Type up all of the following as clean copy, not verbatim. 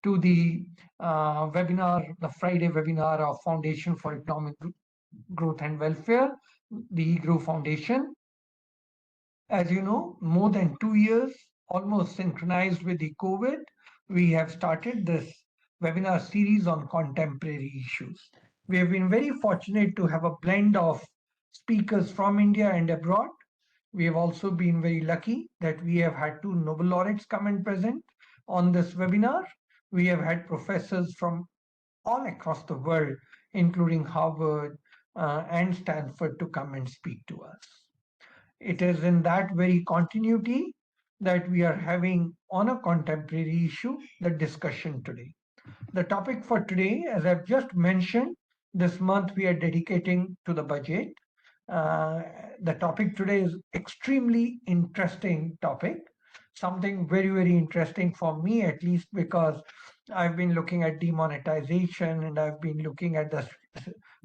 to the webinar, the Friday webinar of Foundation for Economic Growth and Welfare, the EGROW Foundation. As you know, more than 2 years, almost synchronized with the COVID, we have started this webinar series on contemporary issues. We have been very fortunate to have a blend of speakers from India and abroad. We have also been very lucky that we have had 2 Nobel laureates come and present on this webinar. We have had professors from all across the world, including Harvard and Stanford, to come and speak to us. It is in that very continuity that we are having on a contemporary issue the discussion today. The topic for today, as I've just mentioned, this month we are dedicating to the budget. The topic today is extremely interesting topic, something very, very interesting for me, at least, because I've been looking at demonetization and I've been looking at the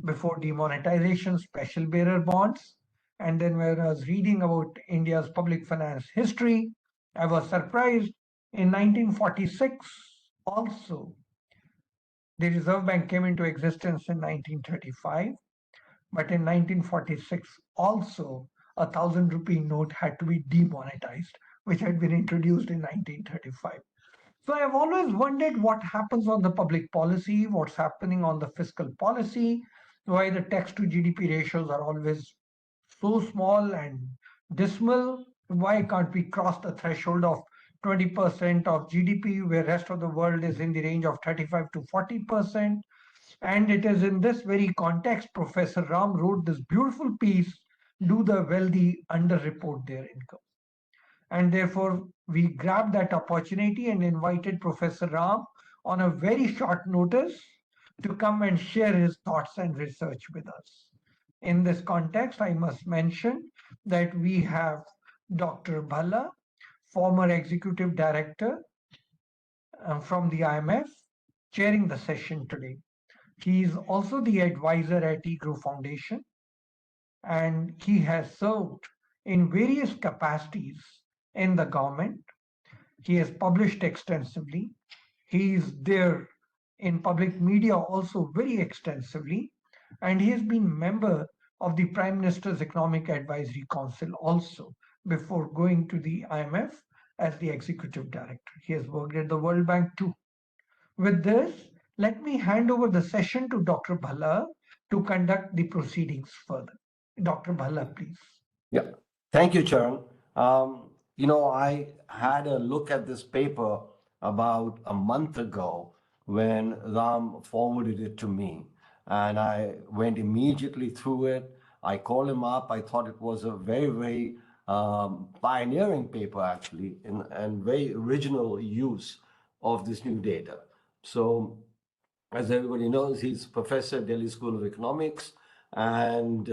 before demonetization special bearer bonds. And then when I was reading about India's public finance history, I was surprised in 1946 also. The Reserve Bank came into existence in 1935, but in 1946 also a 1,000 rupee note had to be demonetized, which had been introduced in 1935. So I've always wondered what happens on the public policy, what's happening on the fiscal policy, why the tax to GDP ratios are always so small and dismal. Why can't we cross the threshold of 20% of GDP, where rest of the world is in the range of 35 to 40%? And it is in this very context, Professor Ram wrote this beautiful piece, Do the Wealthy Underreport Their Income? And therefore, we grabbed that opportunity and invited Professor Ram on a very short notice to come and share his thoughts and research with us. In this context, I must mention that we have Dr. Bhalla, former executive director from the IMF, chairing the session today. He is also the advisor at EGROW Foundation, and he has served in various capacities in the government. He has published extensively. He is there in public media also very extensively, and he has been member of the Prime Minister's Economic Advisory Council also before going to the IMF as the executive director. He has worked at the World Bank too. With this, let me hand over the session to Dr. Bhalla to conduct the proceedings further. Dr. Bhalla, please. Yeah, thank you, Charan. I had a look at this paper about a month ago when Ram forwarded it to me, and I went immediately through it. I called him up. I thought it was a very, very pioneering paper, actually, and very original use of this new data. So, as everybody knows, he's professor at Delhi School of Economics and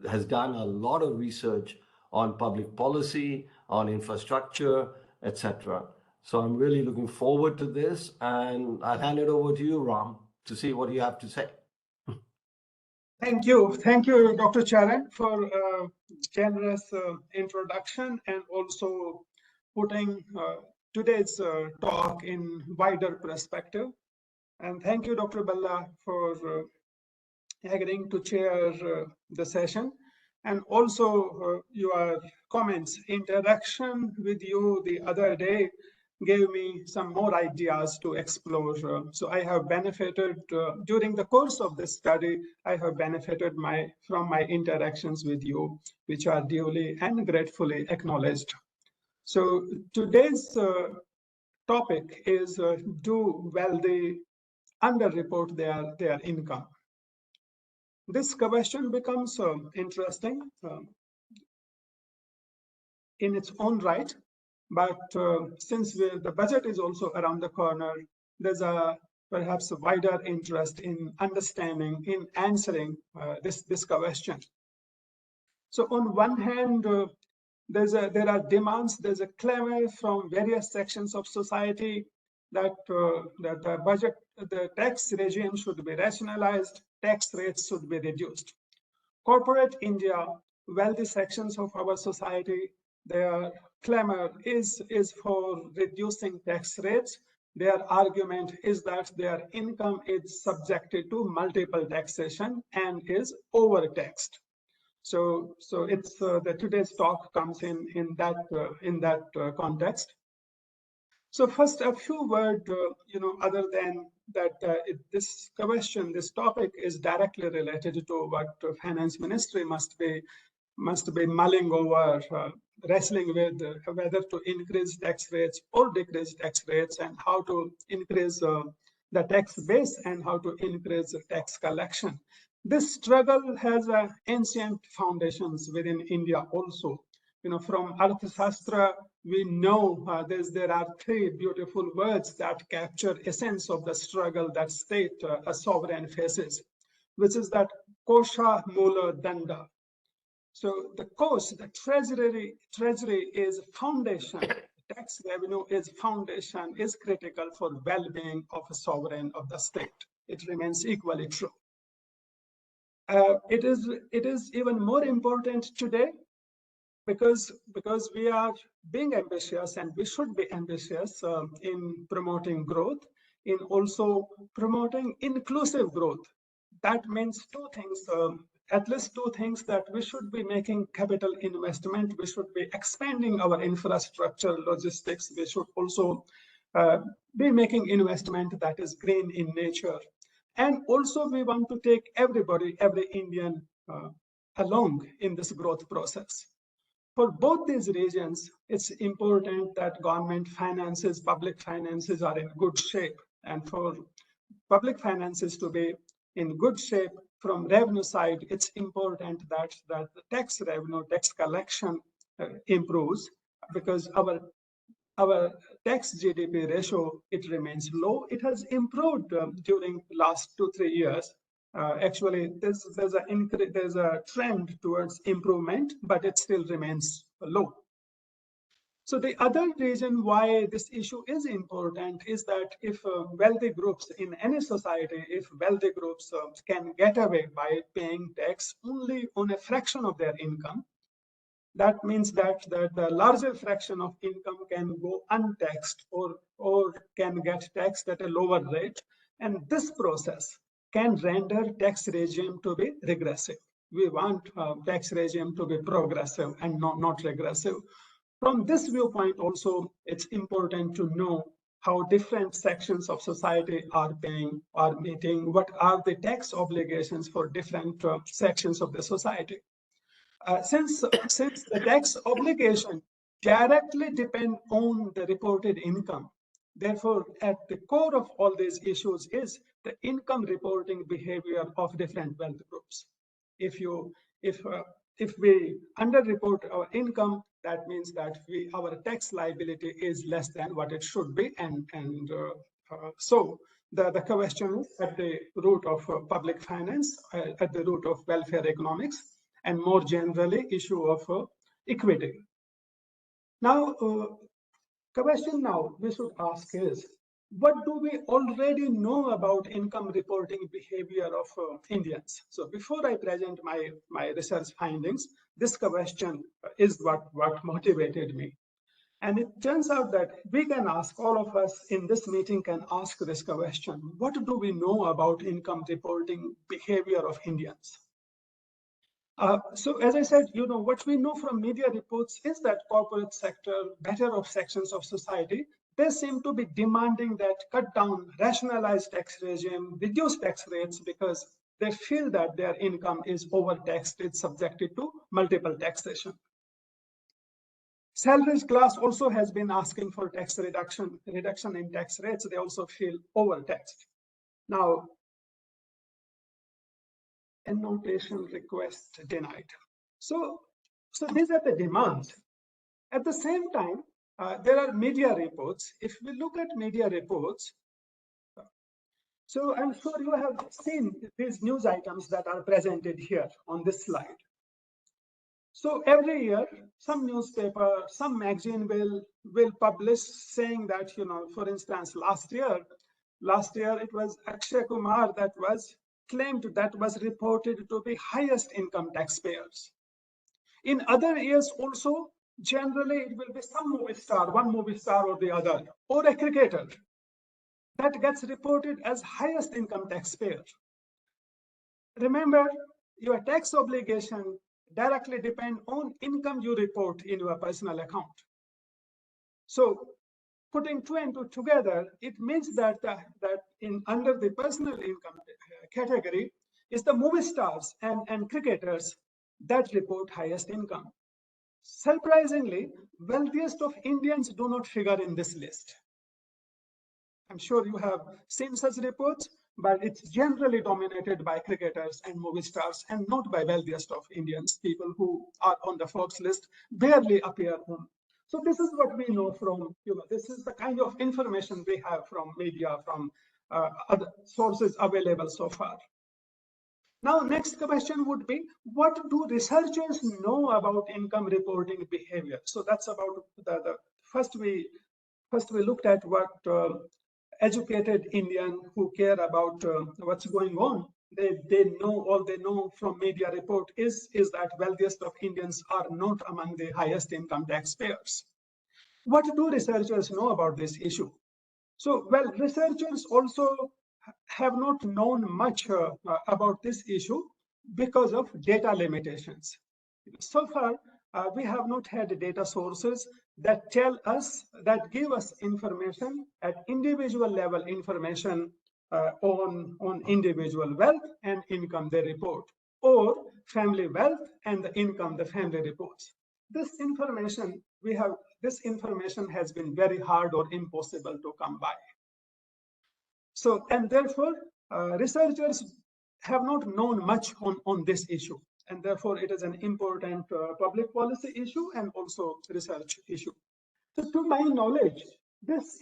has done a lot of research on public policy, on infrastructure, etc. So I'm really looking forward to this, and I'll hand it over to you, Ram, to see what you have to say. Thank you, Dr. Charan, for a generous introduction and also putting today's talk in wider perspective. And thank you, Dr. Bhalla, for agreeing to chair the session. And also your comments, interaction with you the other day gave me some more ideas to explore. So I have benefited during the course of this study. I have benefited from my interactions with you, which are duly and gratefully acknowledged. So today's topic is do wealthy underreport their income? This question becomes interesting in its own right, but since the budget is also around the corner, there's perhaps a wider interest in understanding, in answering this question. So on one hand, there are demands, there's a clamor from various sections of society that the budget, the tax regime should be rationalized, tax rates should be reduced. Corporate India, wealthy sections of our society, their clamor is for reducing tax rates. their argument is that their income is subjected to multiple taxation and is overtaxed. So it's today's talk comes in that context. So first, a few words, other than that, this question, this topic is directly related to what Finance Ministry must be mulling over, wrestling with whether to increase tax rates or decrease tax rates, and how to increase the tax base and how to increase tax collection. This struggle has ancient foundations within India also. From Arthashastra, we know there are three beautiful words that capture essence of the struggle that state a sovereign faces, which is that kosha mula danda. So the cost, the treasury is foundation. Tax revenue is foundation, is critical for well-being of a sovereign of the state. It remains equally true. It is even more important today because we are being ambitious, and we should be ambitious in promoting growth, in also promoting inclusive growth. That means two things, at least two things, that we should be making capital investment, we should be expanding our infrastructure, logistics, we should also be making investment that is green in nature. And also we want to take everybody, every Indian along in this growth process. For both these reasons, it's important that government finances, public finances are in good shape. And for public finances to be in good shape from revenue side, it's important that the tax revenue, tax collection improves, because our tax GDP ratio, it remains low. It has improved during last 2-3 years. Actually, there's a trend towards improvement, but it still remains low. So the other reason why this issue is important is that if wealthy groups in any society, if wealthy groups can get away by paying tax only on a fraction of their income, that means that the larger fraction of income can go untaxed or can get taxed at a lower rate. And this process can render tax regime to be regressive. We want tax regime to be progressive and not regressive. From this viewpoint also, it's important to know how different sections of society are meeting, what are the tax obligations for different sections of the society. Since the tax obligation directly depend on the reported income, therefore, at the core of all these issues is the income reporting behavior of different wealth groups. If we underreport our income, that means that our tax liability is less than what it should be, so the question is at the root of public finance, at the root of welfare economics, and more generally, issue of equity. Now, question now we should ask is, what do we already know about income reporting behavior of Indians? So before I present my research findings, this question is what motivated me. And it turns out that we can ask, all of us in this meeting can ask this question: what do we know about income reporting behavior of Indians? So as I said, what we know from media reports is that corporate sector, better off sections of society, they seem to be demanding that cut down, rationalize tax regime, reduce tax rates, because they feel that their income is overtaxed, it's subjected to multiple taxation. Salaried class also has been asking for tax reduction in tax rates. They also feel overtaxed. Now, annotation request denied. So these are the demands. At the same time, there are media reports. If we look at media reports, so I'm sure you have seen these news items that are presented here on this slide. So every year, some newspaper, some magazine will publish saying that, for instance, last year it was Akshay Kumar that was claimed, that was reported to be highest income taxpayers. In other years also, generally it will be some movie star, one movie star or the other, or a cricketer. that gets reported as highest income taxpayer. Remember, your tax obligation directly depend on income you report in your personal account. So putting two and two together, it means that under the personal income category is the movie stars and cricketers that report highest income. Surprisingly, wealthiest of Indians do not figure in this list. I'm sure you have seen such reports, but it's generally dominated by cricketers and movie stars and not by wealthiest of Indians. People who are on the Forbes list barely appear on. So this is what we know from, this is the kind of information we have from media, from other sources available so far. Now, next question would be, what do researchers know about income reporting behavior? So that's about the first we looked at what educated Indian who care about what's going on. They know, all they know from media report is that wealthiest of Indians are not among the highest income taxpayers. What do researchers know about this issue? So, well, researchers also have not known much about this issue because of data limitations. So far, we have not had data sources that tell us, that give us information at individual level information on individual wealth and income they report, or family wealth and the income the family reports. This information has been very hard or impossible to come by. So, and therefore, researchers have not known much on this issue. And therefore, it is an important public policy issue and also research issue. So to my knowledge, this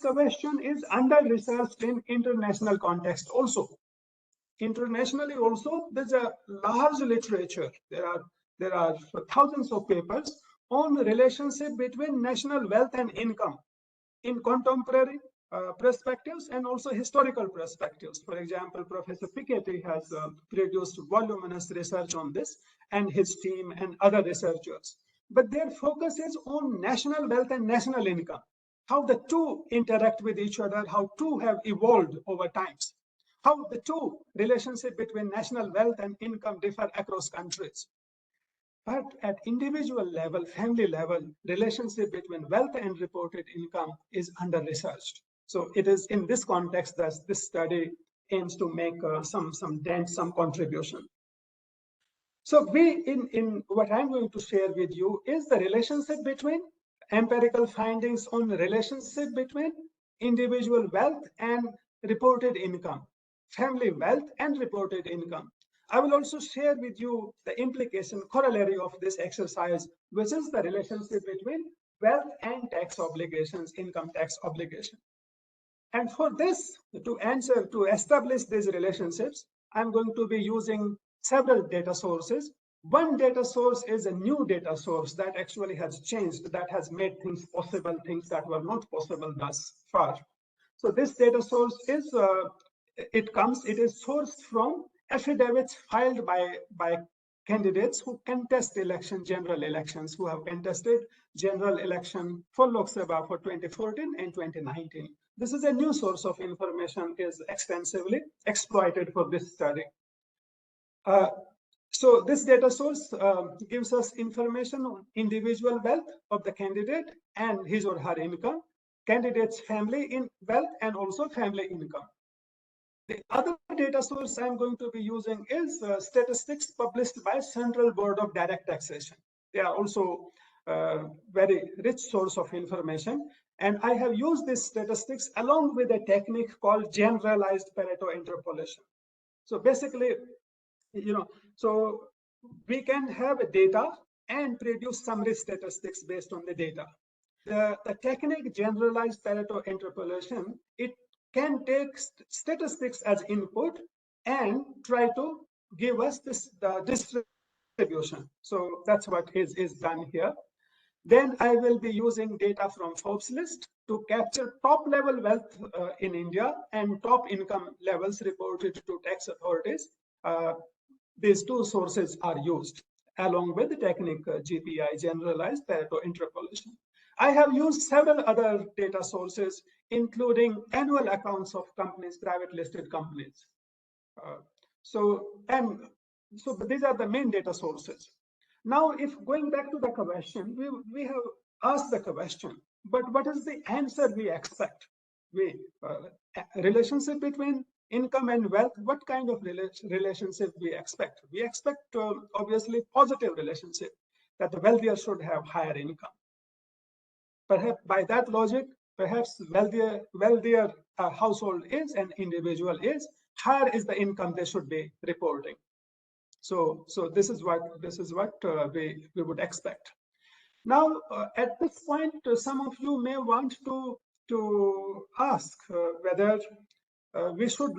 question is under-researched in international context also. Internationally also, there's a large literature. There are thousands of papers on the relationship between national wealth and income in contemporary perspectives and also historical perspectives. For example, Professor Piketty has produced voluminous research on this, and his team and other researchers. But their focus is on national wealth and national income, how the two interact with each other, how two have evolved over times, how the two relationship between national wealth and income differ across countries. But at individual level, family level, relationship between wealth and reported income is under-researched. So it is in this context that this study aims to make some contribution. So in what I'm going to share with you is the relationship between empirical findings on the relationship between individual wealth and reported income, family wealth and reported income. I will also share with you the implication corollary of this exercise, which is the relationship between wealth and tax obligations, income tax obligation. And for this, to establish these relationships, I'm going to be using several data sources. One data source is a new data source that actually has changed, that has made things possible, things that were not possible thus far. So this data source is, it is sourced from affidavits filed by candidates who contest general elections, who have contested general election for Lok Sabha for 2014 and 2019. This is a new source of information, is extensively exploited for this study. So this data source gives us information on individual wealth of the candidate and his or her income, candidate's family in wealth, and also family income. The other data source I'm going to be using is statistics published by Central Board of Direct Taxation. They are also a very rich source of information. And I have used these statistics along with a technique called generalized Pareto interpolation. So basically, so we can have a data and produce summary statistics based on the data. The technique generalized Pareto interpolation, it can take statistics as input and try to give us the distribution. So that's what is done here. Then I will be using data from Forbes list to capture top level wealth in India and top income levels reported to tax authorities. These two sources are used along with the technique GPI, generalized Pareto interpolation. I have used several other data sources, including annual accounts of companies, private listed companies. So these are the main data sources. Now, if going back to the question, we have asked the question, but what is the answer we expect? Relationship between income and wealth, what kind of relationship we expect? We expect obviously positive relationship, that the wealthier should have higher income. Perhaps by that logic, perhaps wealthier a household is, an individual is, higher is the income they should be reporting. So this is what we would expect. Now, at this point, some of you may want to ask whether we should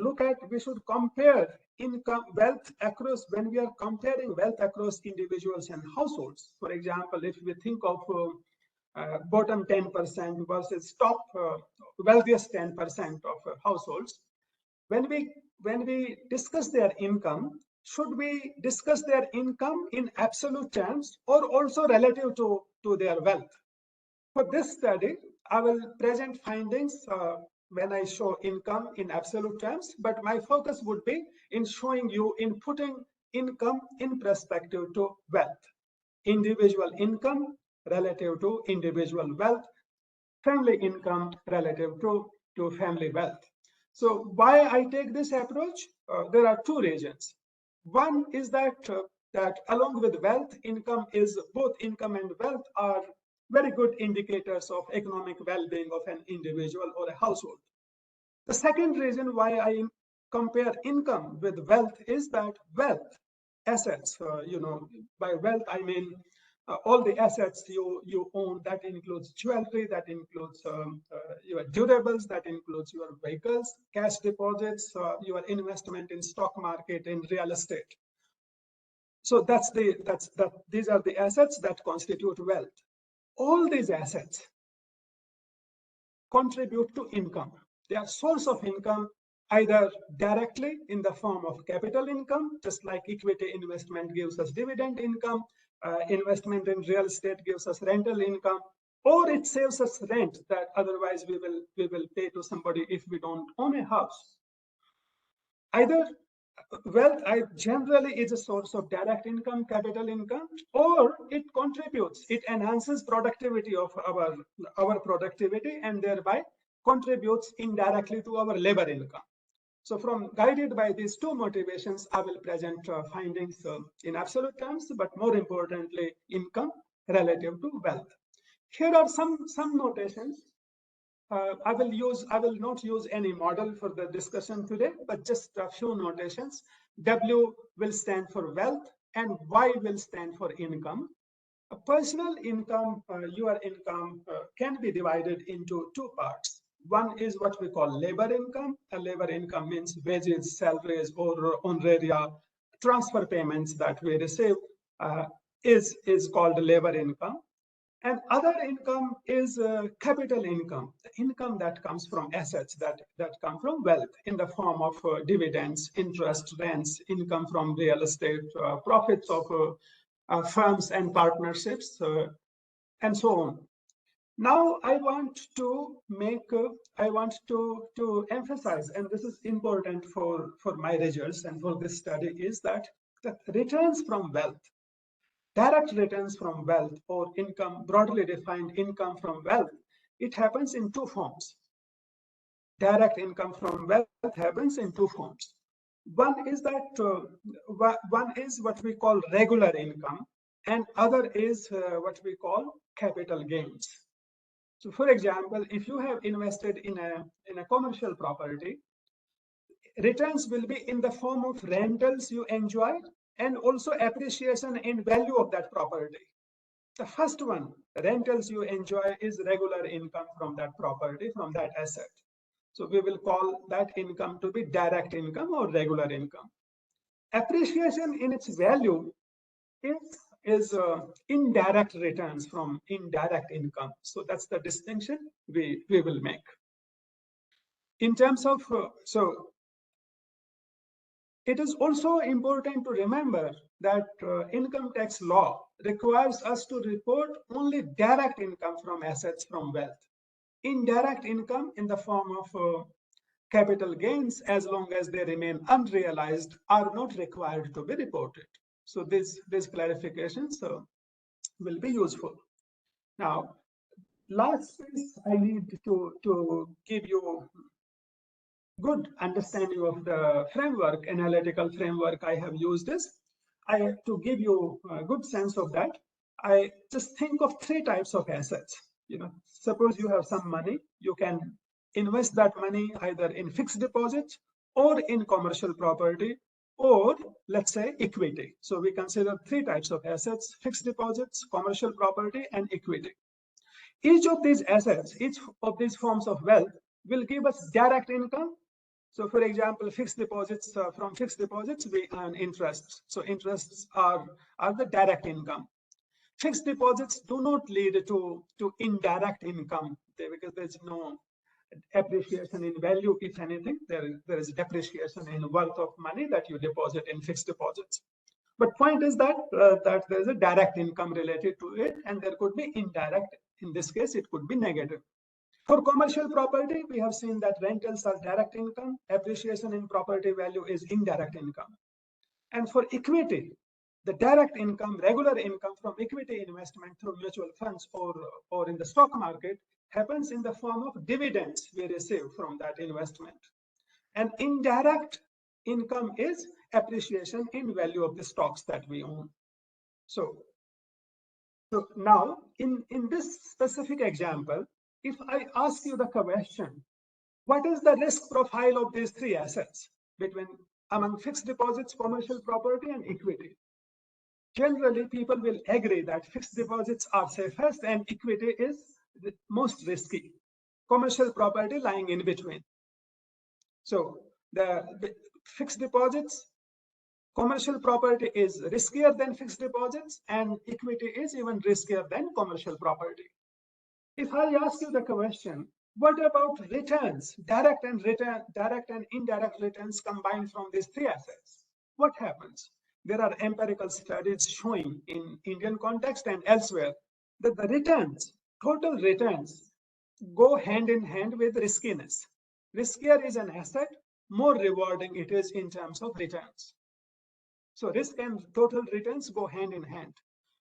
compare income, wealth across, when we are comparing wealth across individuals and households. For example, if we think of bottom 10% versus top wealthiest 10% of households, when we discuss their income, should we discuss their income in absolute terms or also relative to their wealth? For this study, I will present findings when I show income in absolute terms, but my focus would be in showing you, in putting income in perspective to wealth. Individual income relative to individual wealth, family income relative to family wealth. So why I take this approach? There are two reasons. One is that along with wealth, both income and wealth are very good indicators of economic well-being of an individual or a household. The second reason why I compare income with wealth is that wealth, assets, by wealth I mean all the assets you own. That includes jewelry, that includes your durables, that includes your vehicles, cash deposits, your investment in stock market, in real estate. So these are the assets that constitute wealth. All these assets contribute to income. They are source of income, either directly in the form of capital income, just like equity investment gives us dividend income, investment in real estate gives us rental income, or it saves us rent that otherwise we will pay to somebody if we don't own a house. Either wealth generally is a source of direct income, capital income, or it contributes, it enhances productivity of our productivity, and thereby contributes indirectly to our labor income. So guided by these two motivations, I will present findings in absolute terms, but more importantly, income relative to wealth. Here are some notations. I will not use any model for the discussion today, but just a few notations. W will stand for wealth and Y will stand for income. A personal income, your income can be divided into two parts. One is what we call labor income. A labor income means wages, salaries, or honoraria, transfer payments that we receive is called labor income. And other income is capital income, the income that comes from assets that come from wealth in the form of dividends, interest, rents, income from real estate, profits of firms and partnerships, and so on. Now I want to emphasize, and this is important for my results and for this study, is that the returns from wealth, direct returns from wealth, or income, broadly defined income from wealth, it happens in two forms. Direct income from wealth happens in two forms. One is what we call regular income, and other is what we call capital gains. So, for example, if you have invested in a commercial property, returns will be in the form of rentals you enjoy and also appreciation in value of that property. The first one, rentals you enjoy, is regular income from that property, from that asset. So we will call that income to be direct income or regular income. Appreciation in its value is indirect returns from indirect income. So that's the distinction we will make. In terms of, it is also important to remember that income tax law requires us to report only direct income from assets from wealth. Indirect income in the form of capital gains, as long as they remain unrealized, are not required to be reported. So these clarifications will be useful. Now, last piece I need to give you good understanding of the framework, analytical framework I have used is, to give you a good sense of that, I just think of three types of assets. Suppose you have some money, you can invest that money either in fixed deposits or in commercial property, or let's say equity. So we consider three types of assets: fixed deposits, commercial property, and equity. Each of these assets, each of these forms of wealth will give us direct income. So for example, fixed deposits, from fixed deposits, we earn interest. So interests are the direct income. Fixed deposits do not lead to indirect income because there's no appreciation in value. If anything, there is depreciation in worth of money that you deposit in fixed deposits. But point is that that there's a direct income related to it, and there could be indirect. In this case, it could be negative. For commercial property, we have seen that rentals are direct income, appreciation in property value is indirect income. And for equity, the direct income, regular income from equity investment through mutual funds or in the stock market happens in the form of dividends we receive from that investment. And indirect income is appreciation in value of the stocks that we own. So now in this specific example, if I ask you the question, what is the risk profile of these three assets among fixed deposits, commercial property, and equity? Generally, people will agree that fixed deposits are safest and equity is the most risky. Commercial property lying in between. So the fixed deposits, commercial property is riskier than fixed deposits, and equity is even riskier than commercial property. If I ask you the question, what about returns, direct and indirect returns combined from these three assets? What happens? There are empirical studies showing in Indian context and elsewhere that the returns, total returns, go hand in hand with riskiness. Riskier is an asset, more rewarding it is in terms of returns. So risk and total returns go hand in hand.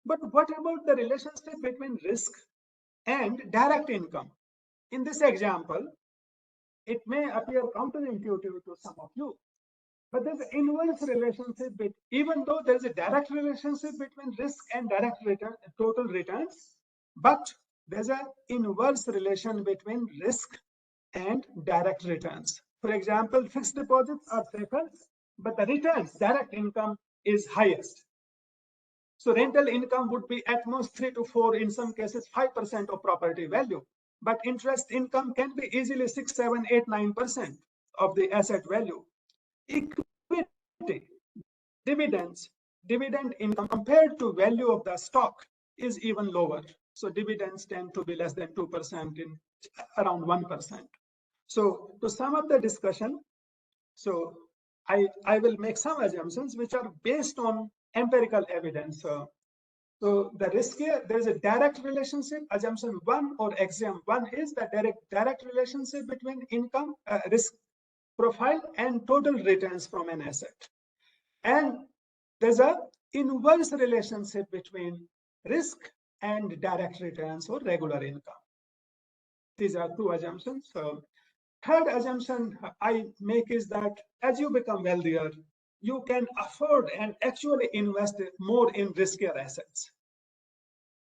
But what about the relationship between risk and direct income? In this example, it may appear counterintuitive to some of you, but there's an inverse relationship, even though there's a direct relationship between risk and direct return, total returns, but there's an inverse relation between risk and direct returns. For example, fixed deposits are safer, but the returns, direct income, is highest. So rental income would be at most 3 to 4, in some cases 5% of property value. But interest income can be easily 6, 7, 8, 9% of the asset value. Equity, dividend income compared to value of the stock is even lower. So dividends tend to be less than 2%, in around 1%. So to sum up the discussion, so I will make some assumptions which are based on empirical evidence. So the riskier, there is a direct relationship. Assumption 1 or axiom 1 is the direct relationship between income, risk profile, and total returns from an asset. And there's a inverse relationship between risk and direct returns or regular income. These are two assumptions. So third assumption I make is that as you become wealthier, you can afford and actually invest more in riskier assets.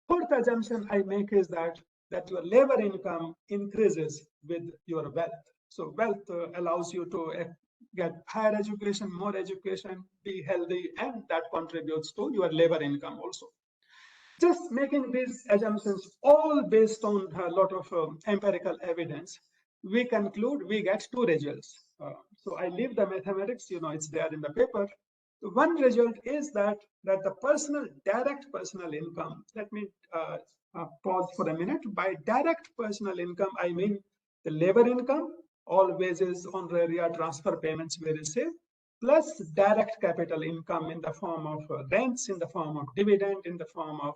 Fourth assumption I make is that your labor income increases with your wealth. So wealth allows you to get higher education, more education, be healthy, and that contributes to your labor income also. Just making these assumptions all based on a lot of empirical evidence, we conclude we get two results. So I leave the mathematics, it's there in the paper. One result is that the direct personal income, let me pause for a minute. By direct personal income, I mean the labor income, all wages, honoraria, transfer payments we receive, plus direct capital income in the form of rents, in the form of dividend, in the form of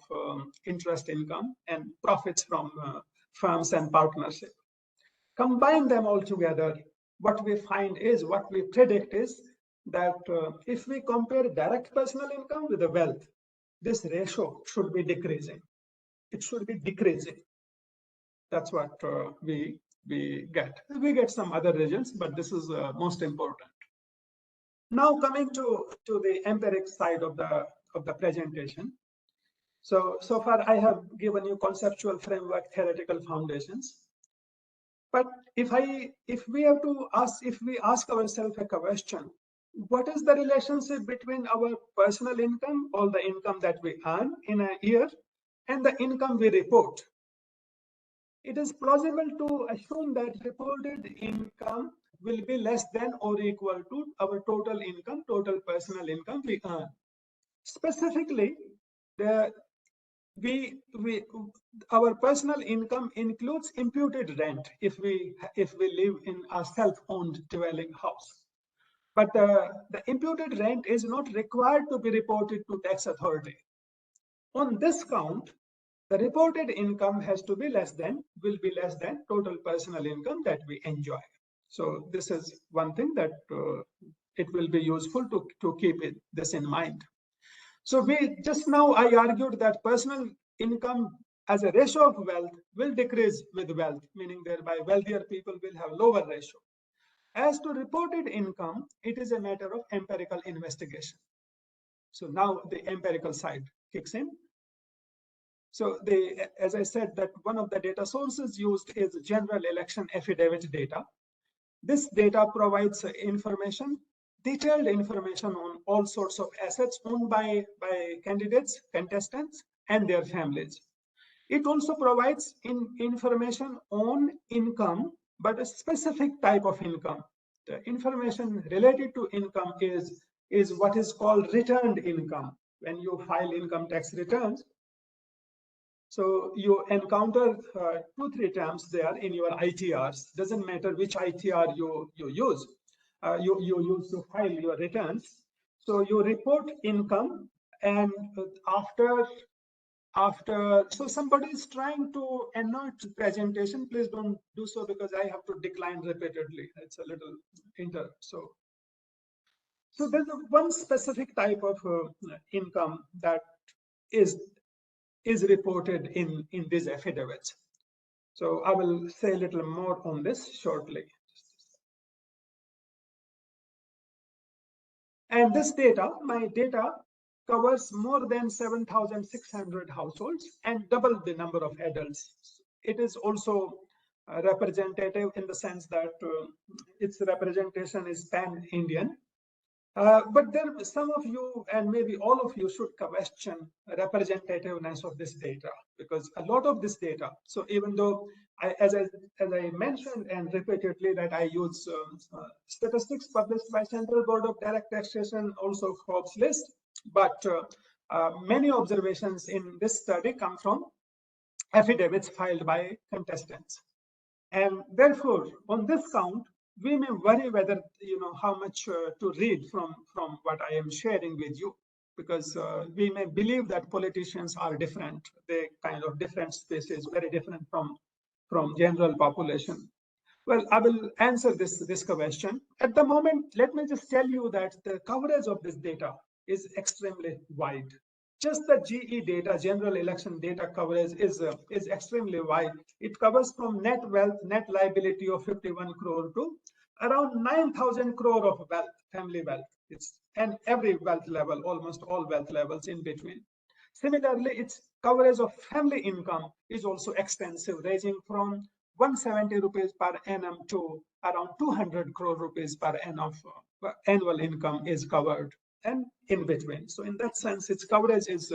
interest income and profits from firms and partnership. Combine them all together, what we find is, what we predict is that if we compare direct personal income with the wealth, this ratio should be decreasing. It should be decreasing. That's what we get. We get some other results, but this is most important. Now coming to the empiric side of the presentation. So far I have given you conceptual framework, theoretical foundations. But if we ask ourselves a question, what is the relationship between our personal income, all the income that we earn in a year, and the income we report? It is plausible to assume that reported income will be less than or equal to our total income, total personal income we earn. Specifically, our personal income includes imputed rent if we live in a self-owned dwelling house. But the imputed rent is not required to be reported to tax authority. On this count, the reported income will be less than total personal income that we enjoy. So this is one thing that it will be useful to keep this in mind. So just now I argued that personal income as a ratio of wealth will decrease with wealth, meaning thereby wealthier people will have lower ratio. As to reported income, it is a matter of empirical investigation. So now the empirical side kicks in. So as I said, that one of the data sources used is general election affidavit data. This data provides information, detailed information on all sorts of assets owned by candidates, contestants, and their families. It also provides information on income, but a specific type of income. The information related to income is what is called returned income. When you file income tax returns, so you encounter 2-3 terms there in your ITRs. Doesn't matter which ITR you use. You use to file your returns. So you report income, and after so somebody is trying to annotate the presentation. Please don't do so, because I have to decline repeatedly. It's a little so there's one specific type of income that is reported in these affidavits. So I will say a little more on this shortly. And this data, my data, covers more than 7,600 households and double the number of adults. It is also representative in the sense that its representation is pan-Indian. But some of you, and maybe all of you, should question representativeness of this data, because a lot of this data, so even though as I mentioned and repeatedly that I use statistics published by Central Board of Direct Taxation, also Forbes list, but many observations in this study come from affidavits filed by contestants. And therefore, on this count, we may worry whether, how much to read from what I am sharing with you, because we may believe that politicians are different. They kind of different species, very different from general population. Well, I will answer this question. At the moment, let me just tell you that the coverage of this data is extremely wide. Just the GE data, general election data coverage is extremely wide. It covers from net wealth, net liability of 51 crore to around 9,000 crore of wealth, family wealth. And every wealth level, almost all wealth levels in between. Similarly, its coverage of family income is also extensive, ranging from 170 rupees per annum to around 200 crore rupees per annum of annual income is covered, and in between. So in that sense, its coverage is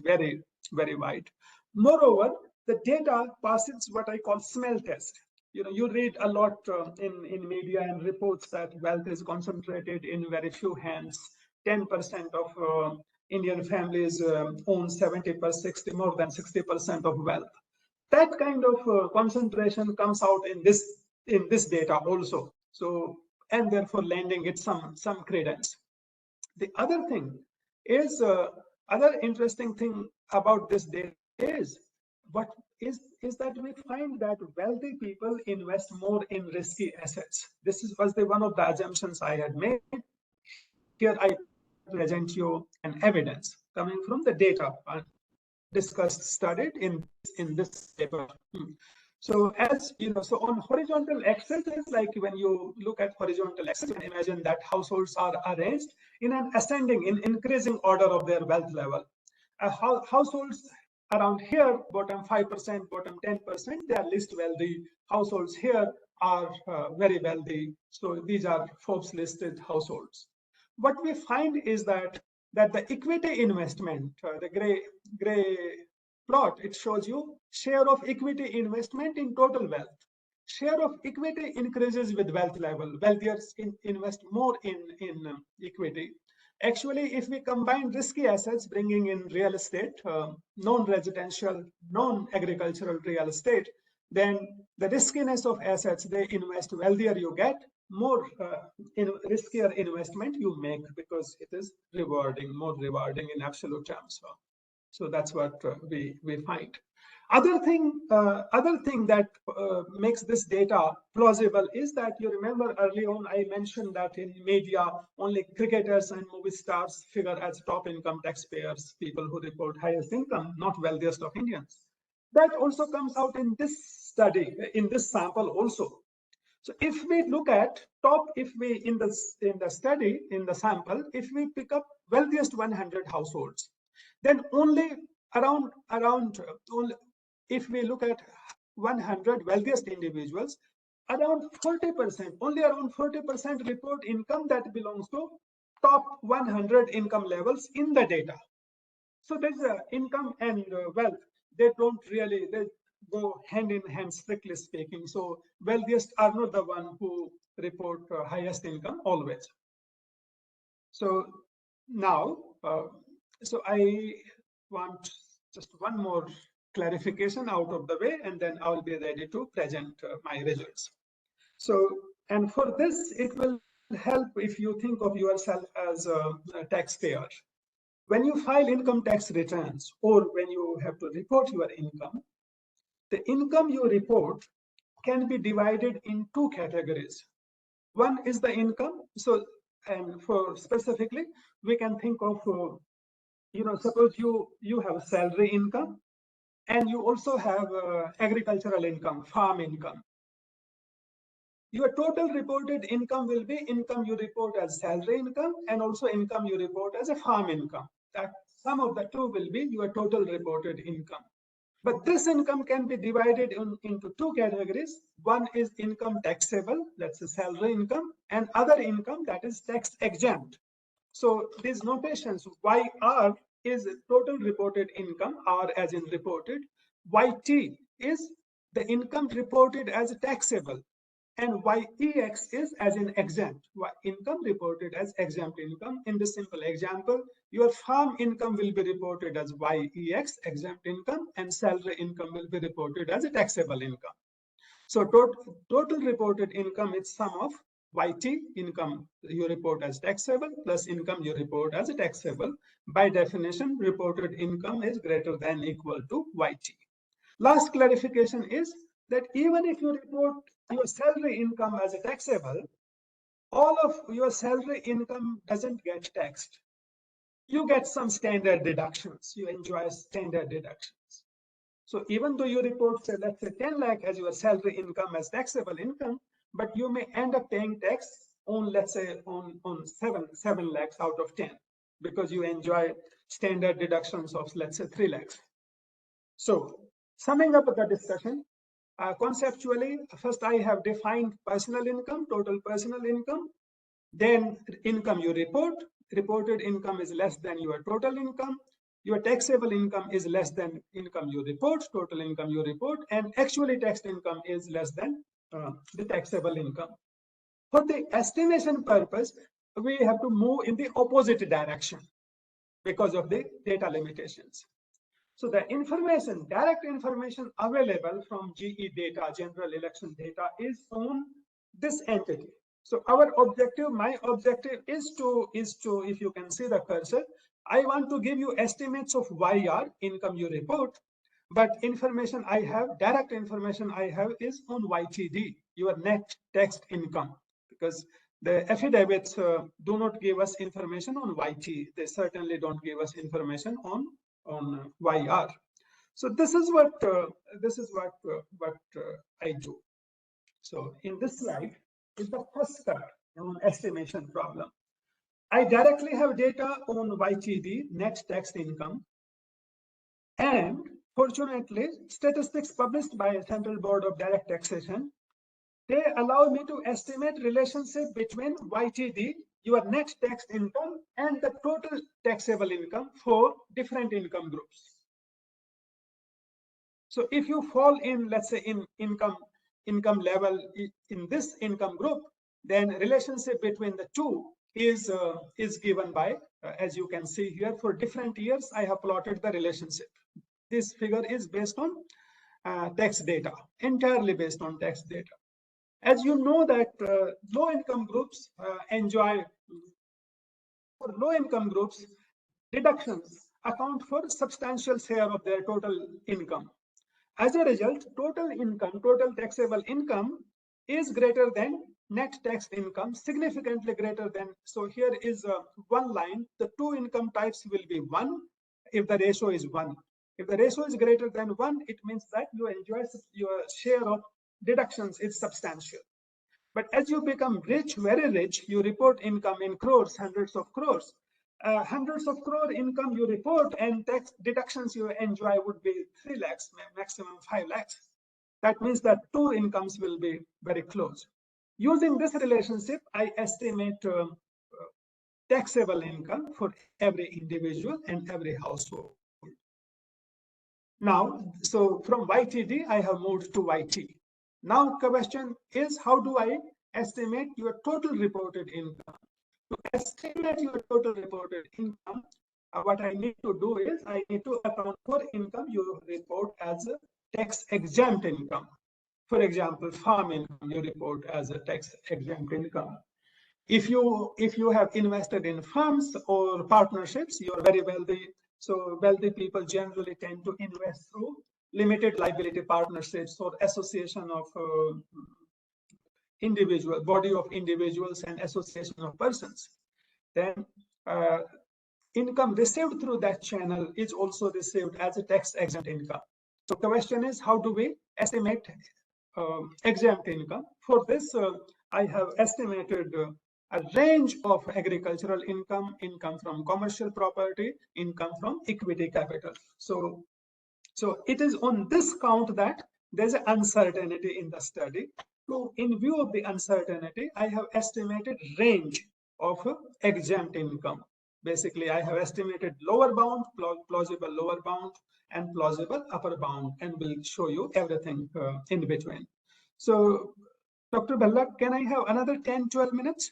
very, very wide. Moreover, the data passes what I call smell test. You read a lot in media and reports that wealth is concentrated in very few hands. 10% of Indian families own 70%, more than 60% of wealth. That kind of concentration comes out in this data also. So and therefore lending it some credence. The other thing is, other interesting thing about this data is what is that we find that wealthy people invest more in risky assets. This was one of the assumptions I had made. Here I present you an evidence coming from the data discussed, studied in this paper. So as you know, so on horizontal axis is like when you look at horizontal axis, you can imagine that households are arranged in an ascending, in increasing order of their wealth level. Households around here, bottom 5%, bottom 10%, they are least wealthy. Households here are very wealthy. So these are Forbes listed households. What we find is that the equity investment, the gray plot, it shows you share of equity investment in total wealth. Share of equity increases with wealth level. Wealthier invest more in equity. Actually, if we combine risky assets, bringing in real estate, non-residential, non-agricultural real estate, then the riskiness of assets they invest, wealthier you get, more riskier investment you make, because it is rewarding, more rewarding in absolute terms. So that's what we find. Other thing that makes this data plausible is that you remember early on I mentioned that in media only cricketers and movie stars figure as top income taxpayers, people who report highest income, not wealthiest of Indians. That also comes out in this study, in this sample also. So if we look at top, if we in the study, in the sample, if we pick up wealthiest 100 households, then only around only, if we look at 100 wealthiest individuals, around 40%, only around 40% report income that belongs to top 100 income levels in the data. So there's income and wealth, they don't really, they go hand in hand, strictly speaking. So wealthiest are not the one who report highest income always. So now, so I want just one more clarification out of the way, and then I'll be ready to present my results. So, and for this, it will help if you think of yourself as a taxpayer. When you file income tax returns, or when you have to report your income, the income you report can be divided in two categories. One is the income. So, and for specifically, we can think of, you know, suppose you have a salary income, and you also have agricultural income, farm income. Your total reported income will be income you report as salary income, and also income you report as a farm income. That sum of the two will be your total reported income. But this income can be divided into two categories. One is income taxable, that's a salary income, and other income that is tax exempt. So these notations, YR is total reported income, R as in reported, YT is the income reported as taxable, and YEX is as in exempt, income reported as exempt income. In this simple example, your farm income will be reported as YEX, exempt income, and salary income will be reported as a taxable income. So total reported income is sum of YT, income you report as taxable, plus income you report as a taxable. By definition, reported income is greater than equal to YT. Last clarification is that even if you report your salary income as a taxable, all of your salary income doesn't get taxed. You get some standard deductions. You enjoy standard deductions. So even though you report, say, let's say 10 lakh as your salary income as taxable income, but you may end up paying tax on, let's say, on 7 lakhs out of 10, because you enjoy standard deductions of, let's say, 3 lakhs. So summing up the discussion, conceptually, first I have defined personal income, total personal income, then income you report, reported income is less than your total income, your taxable income is less than income you report, total income you report, and actually taxed income is less than the taxable income. For the estimation purpose, we have to move in the opposite direction because of the data limitations. So the information, direct information available from GE data, general election data, is on this entity. So our objective, my objective is to, if you can see the cursor, I want to give you estimates of YR, income you report, but information I have, direct information I have is on YTD, your net taxed income, because the affidavits do not give us information on YT. They certainly don't give us information on YR. So this is what I do. So in this slide is the first cut on estimation problem. I directly have data on YTD, net taxed income, and fortunately, statistics published by Central Board of Direct Taxation, they allow me to estimate relationship between YTD, your net taxed income, and the total taxable income for different income groups. So if you fall in, let's say, in income level in this income group, then relationship between the two is given by, as you can see here, for different years, I have plotted the relationship. This figure is based on tax data, entirely based on tax data. As you know that low income groups for low income groups, deductions account for substantial share of their total income. As a result, total income, total taxable income is greater than net taxed income, significantly greater than. So here is one line, the two income types will be 1 if the ratio is 1. If the ratio is greater than 1, it means that you enjoy your share of deductions is substantial. But as you become rich, very rich, you report income in crores, hundreds of crores. Hundreds of crore income you report and tax deductions you enjoy would be 3 lakhs, maximum 5 lakhs. That means that two incomes will be very close. Using this relationship, I estimate taxable income for every individual and every household. Now, so from YTD, I have moved to YT. Now, question is, how do I estimate your total reported income? To estimate your total reported income, what I need to do is I need to account for income you report as a tax exempt income. For example, farm income you report as a tax exempt income. If you have invested in firms or partnerships, you're very wealthy. So wealthy people generally tend to invest through limited liability partnerships or association of body of individuals and association of persons. Then income received through that channel is also received as a tax exempt income. So the question is, how do we estimate exempt income? For this, I have estimated a range of agricultural income, income from commercial property, income from equity capital. So it is on this count that there's an uncertainty in the study. So in view of the uncertainty, I have estimated range of exempt income. Basically, I have estimated lower bound, plausible lower bound, and plausible upper bound, and we'll show you everything in between. So, Dr. Bhalla, can I have another 10, 12 minutes?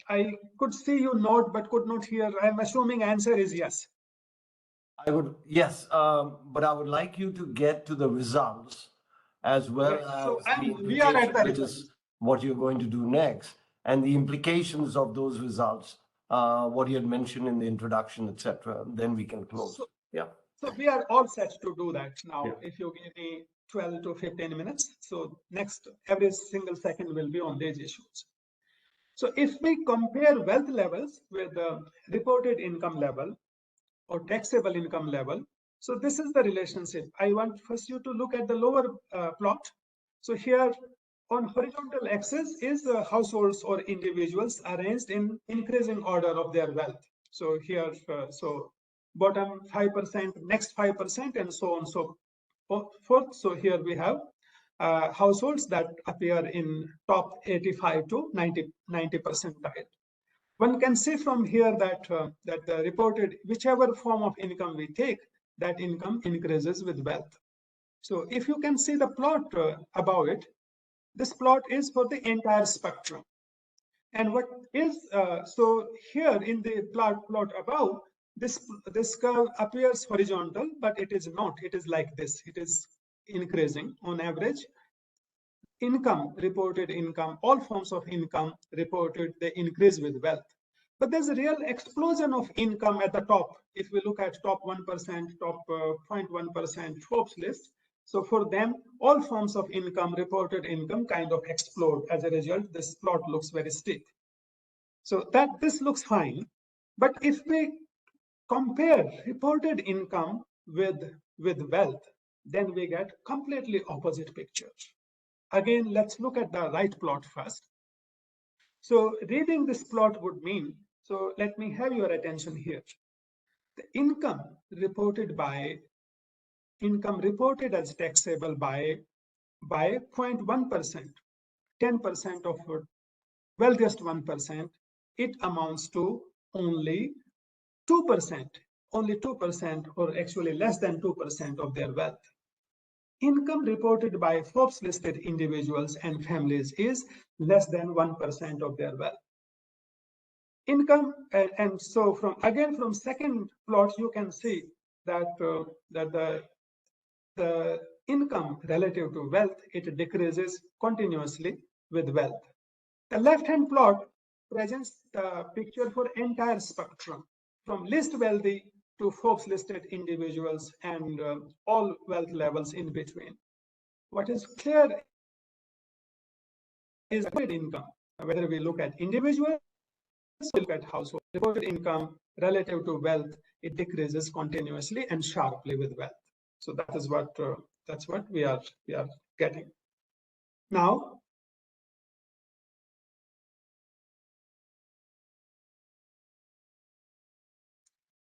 I could see you nod, but could not hear. I'm assuming answer is yes. Yes, but I would like you to get to the results as well as the implications, which is what you're going to do next, and the implications of those results, what you had mentioned in the introduction, etc. Then we can close. So we are all set to do that now. If you give me 12 to 15 minutes, so next every single second will be on these issues. So if we compare wealth levels with the reported income level or taxable income level, so this is the relationship. I want first you to look at the lower plot. So here on horizontal axis is the households or individuals arranged in increasing order of their wealth. So here, so bottom 5%, next 5%, and so on so forth. So here we have households that appear in top 85 to 90 percentile. One can see from here that that the reported, whichever form of income we take, that income increases with wealth. So if you can see the plot above it, this plot is for the entire spectrum. And what is, so here in the plot above, this curve appears horizontal, but it is not. It is like this. It is increasing on average. Income, reported income, all forms of income reported, they increase with wealth. But there's a real explosion of income at the top. If we look at top 1%, top 0.1% Forbes list, so for them, all forms of income, reported income, kind of explode. As a result, this plot looks very steep. So this looks fine. But if we compare reported income with wealth, then we get completely opposite picture. Again, let's look at the right plot first. So reading this plot would mean, so let me have your attention here. The income reported as taxable by 0.1%, 10% of wealthiest 1%, it amounts to only 2%, or actually less than 2% of their wealth. Income reported by Forbes listed individuals and families is less than 1% of their wealth. Income, and so from second plot, you can see that the income relative to wealth, it decreases continuously with wealth. The left-hand plot presents the picture for entire spectrum, from least wealthy to Forbes listed individuals and all wealth levels in between. What is clear is income, whether we look at individuals, look at household, reported income relative to wealth, it decreases continuously and sharply with wealth. So that is what that's what we are getting. Now,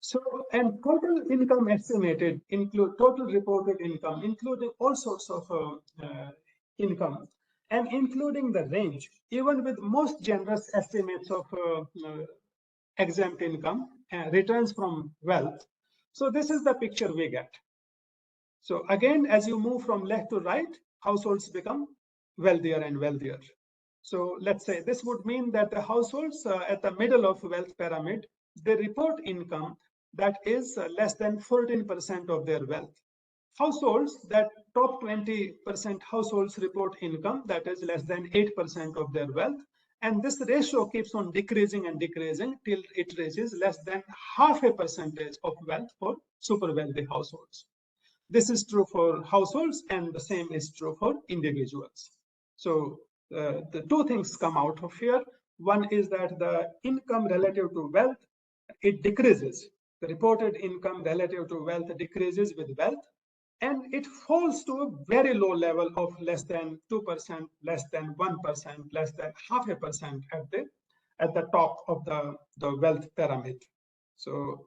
so, and total income estimated include total reported income, including all sorts of income, and including the range, even with most generous estimates of exempt income and returns from wealth. So this is the picture we get. So again, as you move from left to right, households become wealthier and wealthier. So let's say this would mean that the households at the middle of wealth pyramid, they report income that is less than 14% of their wealth. Households, that top 20% households report income that is less than 8% of their wealth. And this ratio keeps on decreasing and decreasing till it reaches less than 0.5% of wealth for super wealthy households. This is true for households, and the same is true for individuals. So the two things come out of here. One is that the income relative to wealth, it decreases. The reported income relative to wealth decreases with wealth, and it falls to a very low level of less than 2%, less than 1%, less than 0.5% at the top of the wealth pyramid. So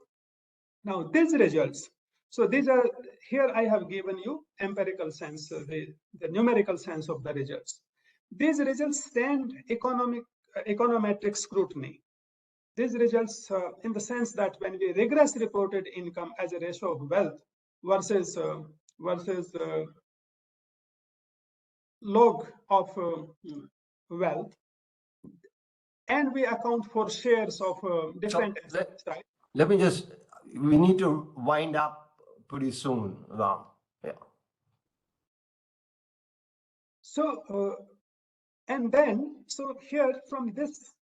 now these results, so these are, here I have given you empirical sense, the numerical sense of the results. These results stand econometric scrutiny. These results, in the sense that when we regress reported income as a ratio of wealth versus log of wealth, and we account for shares of different assets, right? Let me just, we need to wind up pretty soon, Ram. Yeah. So, and then, so here from this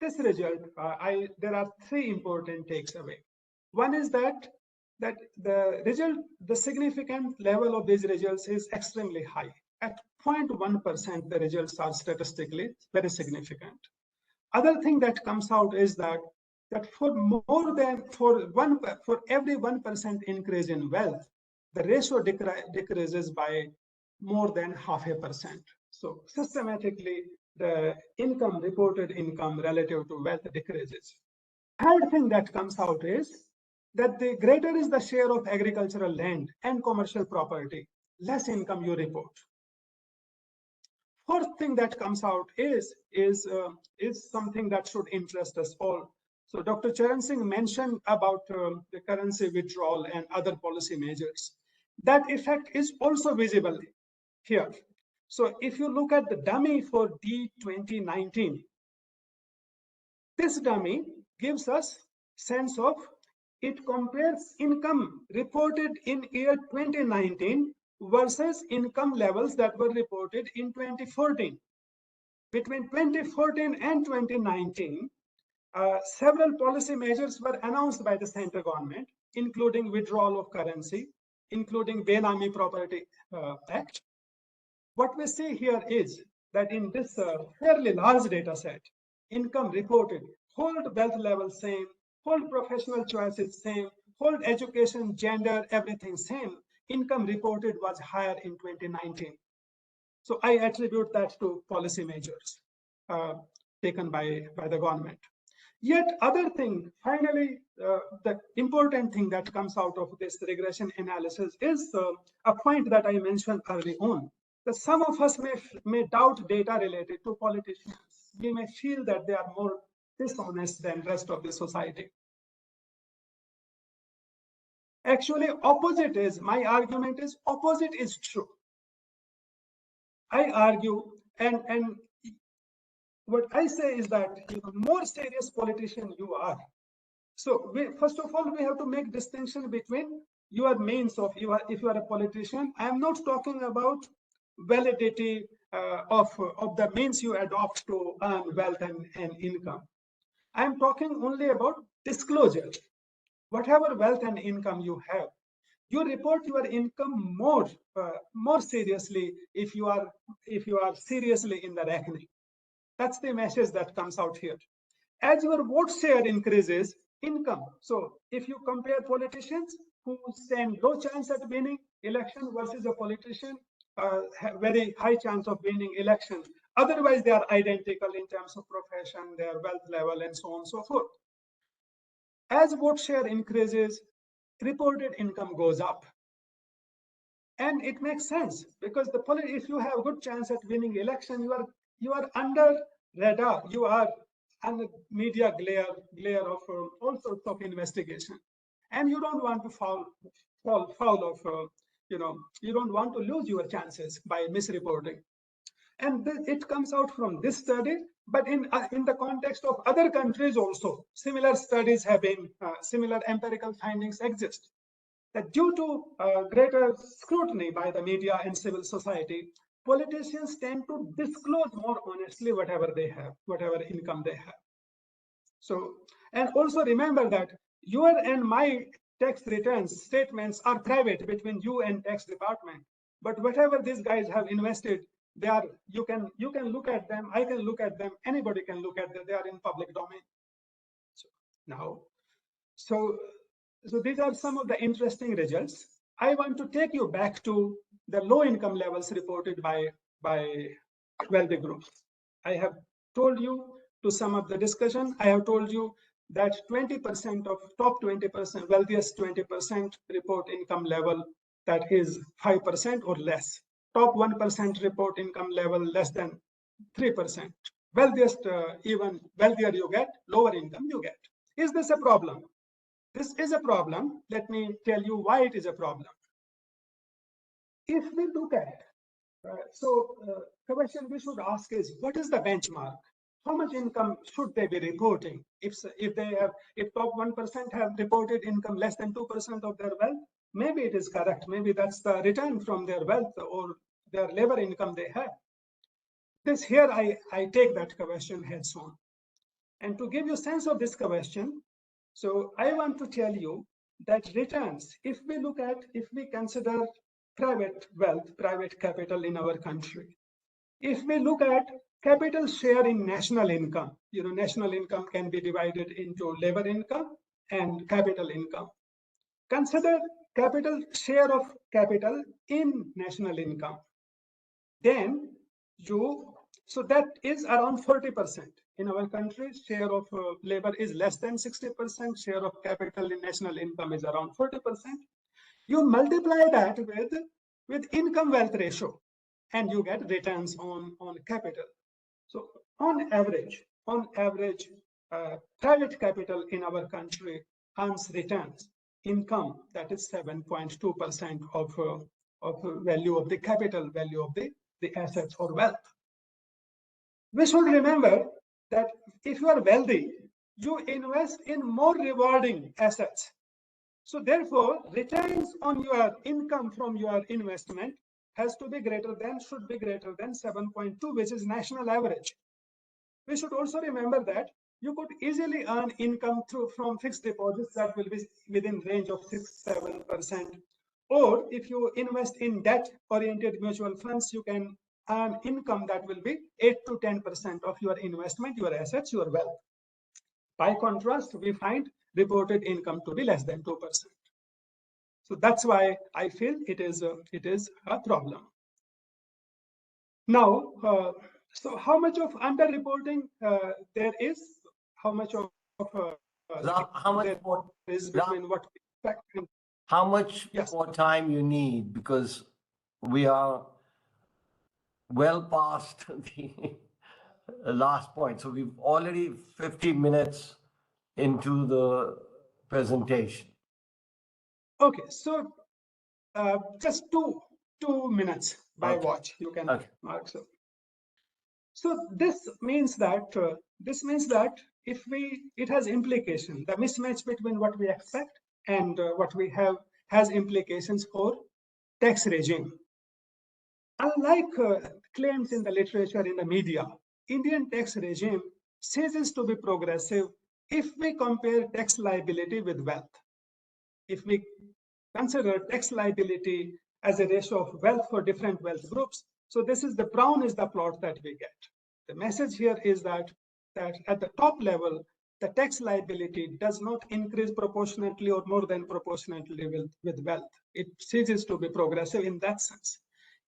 result, there are three important takes away. One is that the result, the significant level of these results is extremely high. At 0.1%, the results are statistically very significant. Other thing that comes out is that for every 1% increase in wealth, the ratio decreases by more than 0.5%. So systematically, the income, reported income relative to wealth decreases. Third thing that comes out is that the greater is the share of agricultural land and commercial property, less income you report. Fourth thing that comes out is something that should interest us all. So Dr. Charan Singh mentioned about the currency withdrawal and other policy measures. That effect is also visible here. So if you look at the dummy for D2019, this dummy gives us sense of it compares income reported in year 2019 versus income levels that were reported in 2014. Between 2014 and 2019, several policy measures were announced by the central government, including withdrawal of currency, including Benami Property Act. What we see here is that in this fairly large data set, income reported, hold wealth level same, hold professional choices same, hold education, gender, everything same. Income reported was higher in 2019. So I attribute that to policy measures taken by the government. Yet other thing, finally, the important thing that comes out of this regression analysis is a point that I mentioned early on, that some of us may doubt data related to politicians. We may feel that they are more dishonest than rest of the society. Actually, my argument is opposite is true. I argue, and what I say is that the more serious politician you are, so first of all, we have to make distinction between your means of, if you are a politician. I am not talking about validity of the means you adopt to earn wealth and income. I am talking only about disclosure. Whatever wealth and income you have, you report your income more seriously if you are seriously in the reckoning. That's the message that comes out here. As your vote share increases, income. So if you compare politicians who stand low chance at winning election versus a politician very high chance of winning election, otherwise they are identical in terms of profession, their wealth level, and so on and so forth. As vote share increases, reported income goes up. And it makes sense because if you have a good chance at winning election, you are under radar, you are under media glare of all sorts of investigation, and you don't want to fall foul of you don't want to lose your chances by misreporting. And it comes out from this study, but in the context of other countries also, similar studies have been, similar empirical findings exist. That due to greater scrutiny by the media and civil society, politicians tend to disclose more honestly whatever they have, whatever income they have. So, and also remember that your and my tax returns statements are private between you and tax department. But whatever these guys have invested, they are, you can look at them, I can look at them, anybody can look at them, they are in public domain. So now, so these are some of the interesting results. I want to take you back to the low income levels reported by wealthy groups. I have told you to sum up the discussion, I have told you that 20% of top 20%, wealthiest 20% report income level that is 5% or less. Top 1% report income level less than 3%. Wealthiest, even wealthier you get, lower income you get. Is this a problem? This is a problem. Let me tell you why it is a problem. If we look at, the question we should ask is, what is the benchmark? How much income should they be reporting? If top 1% have reported income less than 2% of their wealth, maybe it is correct. Maybe that's the return from their wealth or their labor income they have. This here, I take that question heads on. And to give you a sense of this question, so I want to tell you that returns, if we consider private wealth, private capital in our country, if we look at capital share in national income, national income can be divided into labor income and capital income. Consider capital share of capital in national income. Then so that is around 40%. In our country, share of labor is less than 60%, share of capital in national income is around 40%. You multiply that with income wealth ratio and you get returns on capital. So on average, private capital in our country earns returns, income that is 7.2% of value of the capital, value of the assets or wealth. We should remember that if you are wealthy, you invest in more rewarding assets So therefore, returns on your income from your investment has to be greater than, should be greater than 7.2, which is national average. We should also remember that you could easily earn income from fixed deposits that will be within range of 6-7%. Or if you invest in debt-oriented mutual funds, you can earn income that will be 8 to 10% of your investment, your assets, your wealth. By contrast, we find reported income to be less than 2%. So that's why I feel it is a problem. Now, so how much of underreporting there is? How much of How much there more, is between what we expect and how much yes. more time you need? Because we are well past the last point. So we've already 50 minutes into the presentation. Okay, so just two minutes by Okay. watch. You can Okay. mark so. So this means that if it has implication. The mismatch between what we expect and what we have has implications for tax regime. Unlike claims in the literature, in the media, Indian tax regime ceases to be progressive if we compare tax liability with wealth. If we consider tax liability as a ratio of wealth for different wealth groups, so this is the brown is the plot that we get. The message here is that at the top level, the tax liability does not increase proportionately or more than proportionately with wealth. It ceases to be progressive in that sense.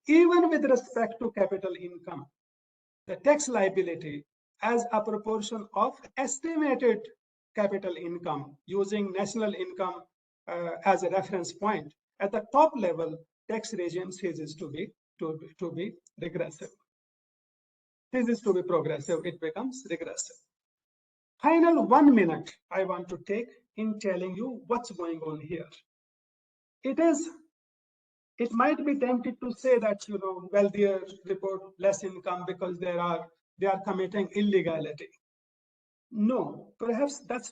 Even with respect to capital income, the tax liability as a proportion of estimated capital income using national income as a reference point, at the top level, tax regime ceases to be regressive. Ceases to be progressive, it becomes regressive. Final 1 minute I want to take in telling you what's going on here. It might be tempted to say that, you know, wealthier report less income because they are committing illegality. No, perhaps that's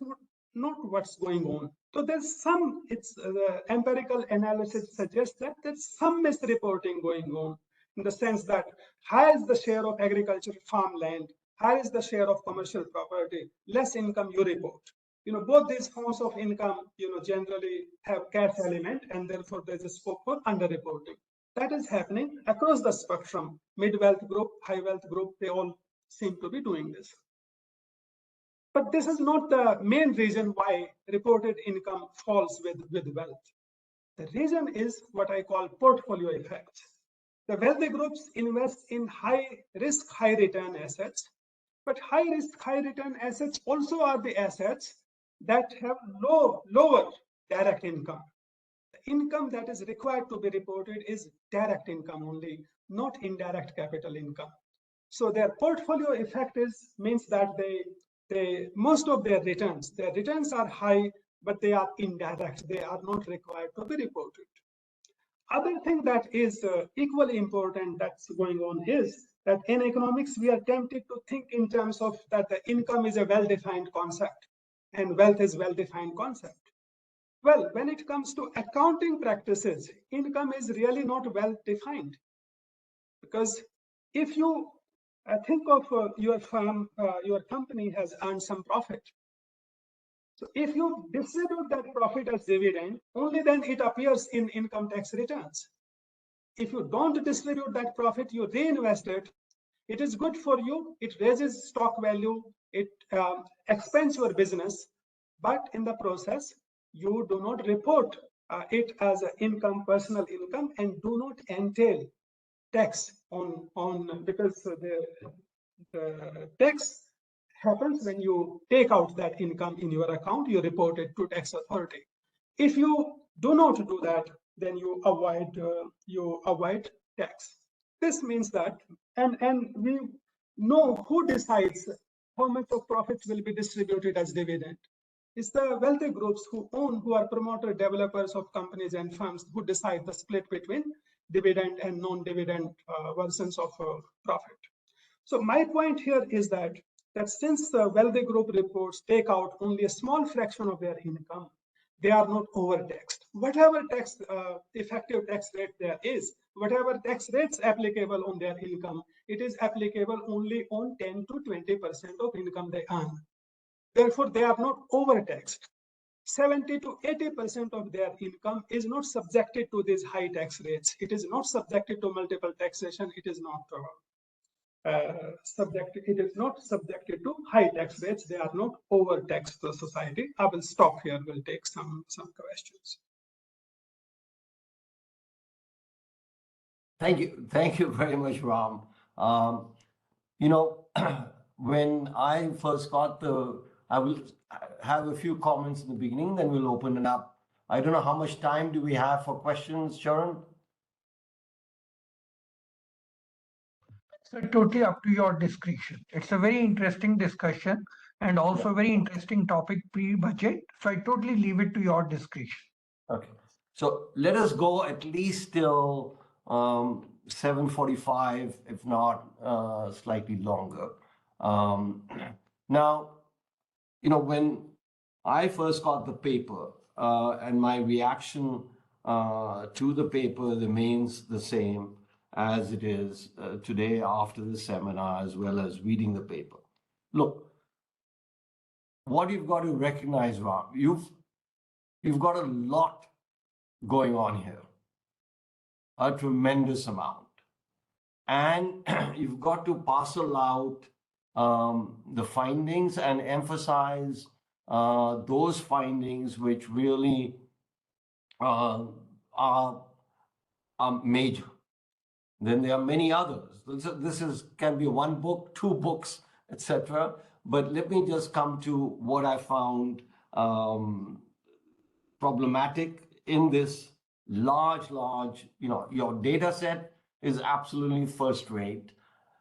not what's going on. So there's some, the empirical analysis suggests that there's some misreporting going on, in the sense that higher is the share of agricultural farmland, higher is the share of commercial property, less income you report. You know, both these forms of income, you know, generally have cash element, and therefore there's a scope for underreporting. That is happening across the spectrum. Mid-wealth group, high-wealth group, they all seem to be doing this. But this is not the main reason why reported income falls with wealth. The reason is what I call portfolio effect. The wealthy groups invest in high risk, high return assets, but high risk, high return assets also are the assets that have lower direct income. The income that is required to be reported is direct income only, not indirect capital income. So their portfolio effect means that most of their returns are high, but they are indirect. They are not required to be reported. Other thing that is equally important that's going on is that in economics, we are tempted to think in terms of that the income is a well-defined concept and wealth is well-defined concept. Well, when it comes to accounting practices, income is really not well-defined, because if you think of your firm, your company has earned some profit. So if you distribute that profit as dividend, only then it appears in income tax returns. If you don't distribute that profit, you reinvest it. It is good for you. It raises stock value. It expands your business. But in the process, you do not report it as an income, personal income, and do not entail tax on because the tax happens when you take out that income in your account, you report it to tax authority. If you do not do that, then you avoid tax. This means that, and we know who decides how much of profits will be distributed as dividend. It's the wealthy groups who are promoter developers of companies and firms who decide the split between dividend and non-dividend versions of profit. So my point here is that since the wealthy group reports take out only a small fraction of their income, they are not overtaxed. Whatever tax effective tax rate there is, whatever tax rates applicable on their income, it is applicable only on 10 to 20% of income they earn. Therefore, they are not overtaxed. 70 to 80% of their income is not subjected to these high tax rates. It is not subjected to multiple taxation. It is not subjected to high tax rates. They are not overtaxed the society. I will stop here. We'll take some questions. Thank you very much, Ram. You know, when I first got I will have a few comments in the beginning, then we'll open it up. I don't know how much time do we have for questions, Sharon? So totally up to your discretion. It's a very interesting discussion and also a very interesting topic pre-budget. So I totally leave it to your discretion. Okay. So let us go at least till 7:45, if not slightly longer. Now, you know, when I first got the paper and my reaction to the paper remains the same as it is today after the seminar, as well as reading the paper. Look, what you've got to recognize, Ram, you've got a lot going on here, a tremendous amount. And you've got to parcel out the findings and emphasize those findings which really are major. Then there are many others. This can be one book, two books, etc. But let me just come to what I found problematic in this large, you know, your data set is absolutely first rate,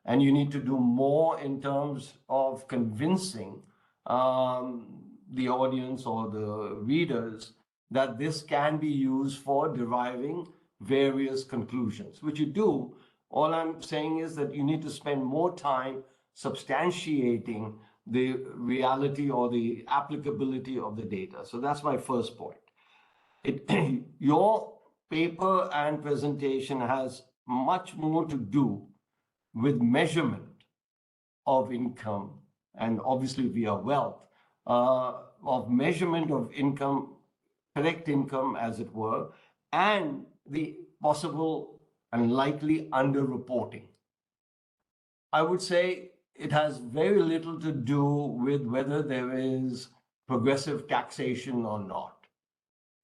and you need to do more in terms of convincing the audience or the readers that this can be used for deriving various conclusions, which you do. All I'm saying is that you need to spend more time substantiating the reality or the applicability of the data. So that's my first point. Your paper and presentation has much more to do with measurement of income, and obviously via wealth, of measurement of income, correct income as it were, and the possible and likely underreporting. I would say it has very little to do with whether there is progressive taxation or not.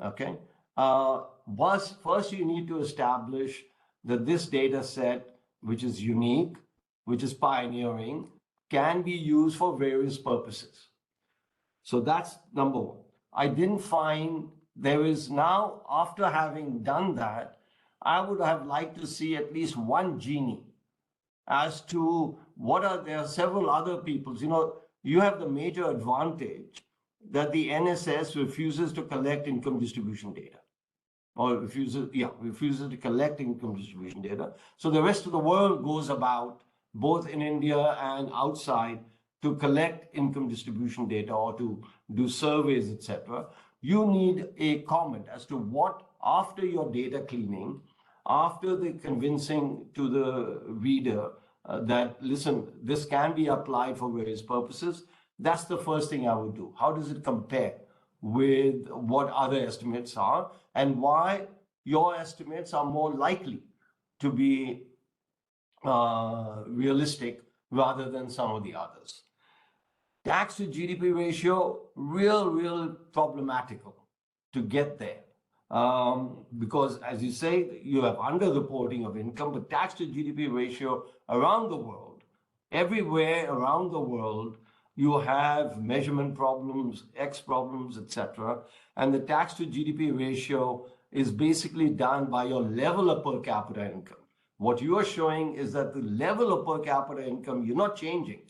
Okay? First, you need to establish that this data set, which is unique, which is pioneering, can be used for various purposes. So that's number one. I didn't find there is now, after having done that, I would have liked to see at least one genie as to there are several other peoples. You know, you have the major advantage that the NSS refuses to collect income distribution data, or refuses to collect income distribution data. So the rest of the world goes about, both in India and outside, to collect income distribution data or to do surveys, etc. You need a comment as to what, after your data cleaning, after the convincing to the reader that, listen, this can be applied for various purposes. That's the first thing I would do. How does it compare with what other estimates are, and why your estimates are more likely to be realistic rather than some of the others? Tax to GDP ratio, real problematical to get there. Because as you say, you have underreporting of income, but tax to GDP ratio around the world, everywhere around the world, you have measurement problems, X problems, etc. And the tax to GDP ratio is basically done by your level of per capita income. What you are showing is that the level of per capita income, you're not changing.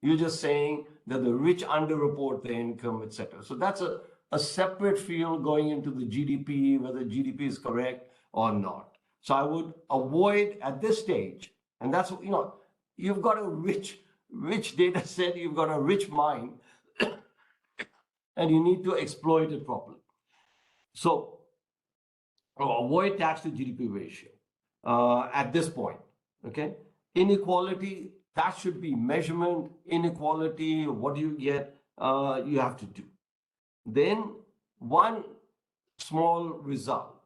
You're just saying that the rich underreport their income, etc. So that's a separate field going into the GDP, whether GDP is correct or not. So I would avoid at this stage, and that's, you know, you've got a rich data set, you've got a rich mind, and you need to exploit it properly. So avoid tax to GDP ratio at this point. Okay, inequality, that should be measurement. Inequality, what do you get? You have to do. Then one small result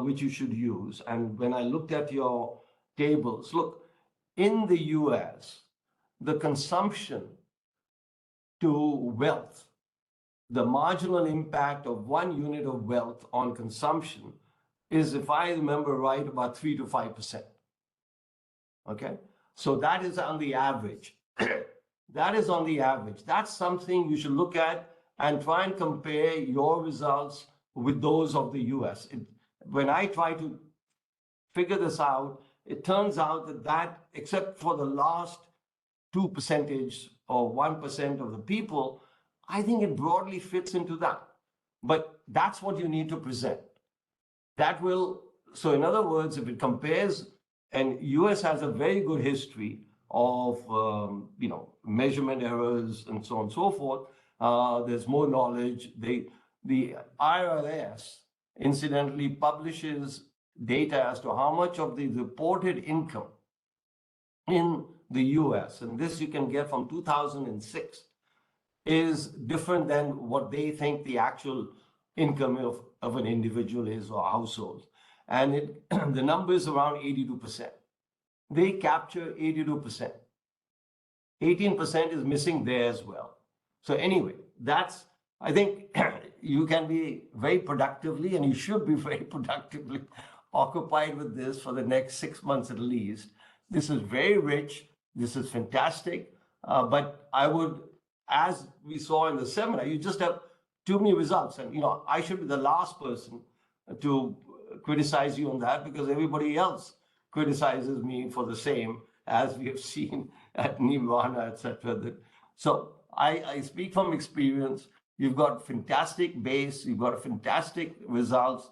which you should use. And when I looked at your tables, look, in the US, the consumption to wealth, the marginal impact of 1 unit of wealth on consumption is, if I remember right, about 3 to 5%. Okay, so that is on the average. That is on the average. That's something you should look at and try and compare your results with those of the US. When I try to figure this out, it turns out that except for the last 2% or 1% of the people, I think it broadly fits into that. But that's what you need to present. That will, so in other words, if it compares, and US has a very good history of measurement errors and so on and so forth. There's more knowledge. The IRS incidentally publishes data as to how much of the reported income in the US, and this you can get from 2006, is different than what they think the actual income of an individual is or household. And the number is around 82%. They capture 82%. 18% is missing there as well. So anyway, that's, I think you can be very productively, and you should be very productively occupied with this for the next 6 months at least. This is very rich. This is fantastic. But I would, as we saw in the seminar, you just have too many results. And, I should be the last person to criticize you on that, because everybody else criticizes me for the same, as we have seen at Nirvana, etc. So I speak from experience. You've got fantastic base. You've got fantastic results.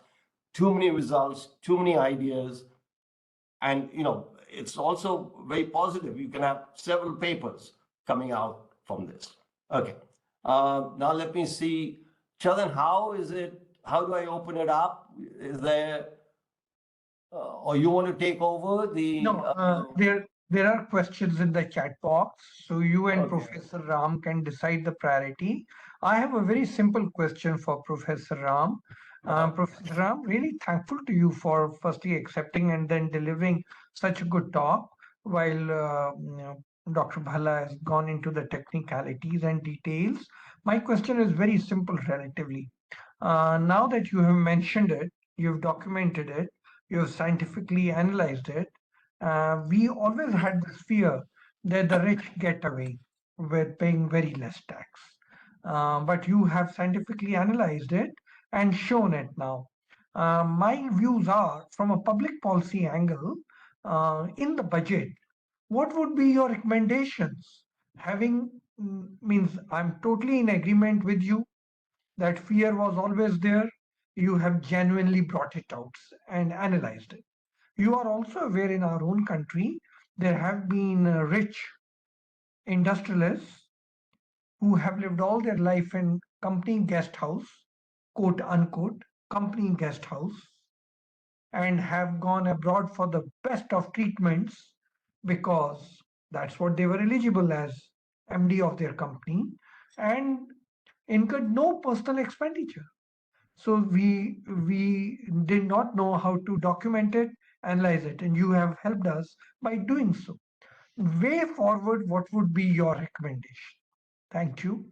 Too many results, too many ideas. And, it's also very positive. You can have several papers coming out from this. Okay. Now let me see. Charan, how do I open it up? Is there, or you want to take over the... No, there are questions in the chat box, so you and Okay. Professor Ram can decide the priority. I have a very simple question for Professor Ram. Professor Ram, really thankful to you for firstly accepting and then delivering such a good talk, while Dr. Bhalla has gone into the technicalities and details. My question is very simple relatively. Now that you have mentioned it, you've documented it, you've scientifically analyzed it, we always had this fear that the rich get away with paying very less tax. But you have scientifically analyzed it and shown it now. My views are, from a public policy angle, in the budget, what would be your recommendations? Means I'm totally in agreement with you that fear was always there. You have genuinely brought it out and analyzed it. You are also aware in our own country, there have been rich industrialists who have lived all their life in company guest house, quote unquote, company guest house, and have gone abroad for the best of treatments because that's what they were eligible as MD of their company, and incurred no personal expenditure. So we did not know how to document it, analyze it, and you have helped us by doing so. Way forward, what would be your recommendation? Thank you.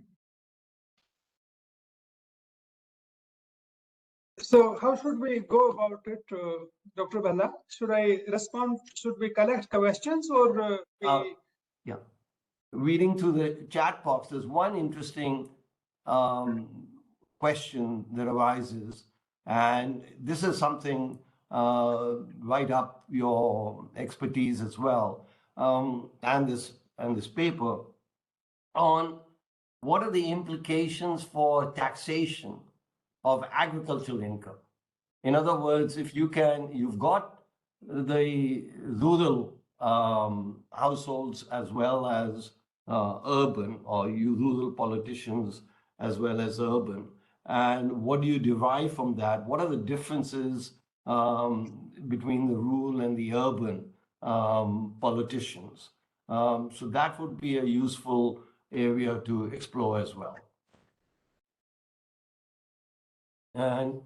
So how should we go about it, Dr. Bhalla? Should I respond? Should we collect questions or Yeah. Reading through the chat box, there's one interesting question that arises, and this is something right up your expertise as well, and this paper on what are the implications for taxation of agricultural income. In other words, if you've got the rural households as well as urban, or you rural politicians as well as urban, and what do you derive from that? What are the differences between the rural and the urban politicians? So that would be a useful area to explore as well. And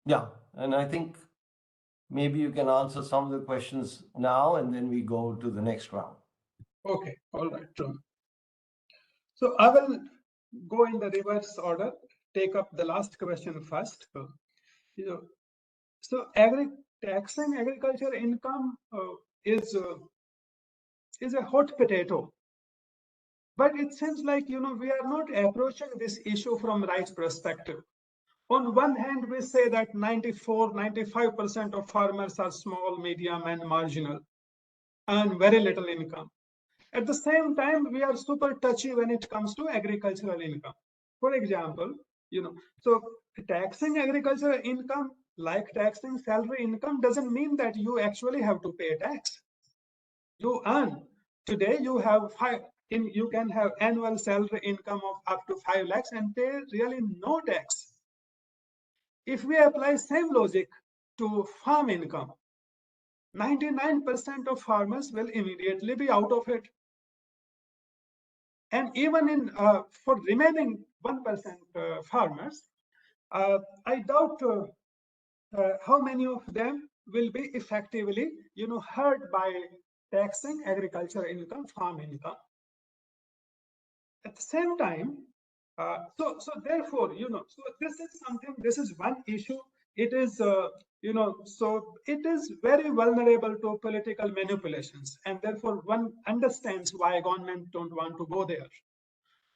yeah, and I think maybe you can answer some of the questions now, and then we go to the next round. Okay, all right. So I will go in the reverse order, take up the last question first. You know, so taxing agriculture income is a hot potato. But it seems like, we are not approaching this issue from right perspective. On one hand, we say that 95% of farmers are small, medium, and marginal, and very little income. At the same time, we are super touchy when it comes to agricultural income. For example, so taxing agricultural income, like taxing salary income, doesn't mean that you actually have to pay tax. You earn. Today, you can have annual salary income of up to 5 lakhs and pay really no tax. If we apply same logic to farm income, 99% of farmers will immediately be out of it. And even for remaining 1% farmers, I doubt how many of them will be effectively, hurt by taxing agriculture income, farm income. At the same time, so therefore, so this is one issue. It is, so it is very vulnerable to political manipulations, and therefore one understands why government don't want to go there.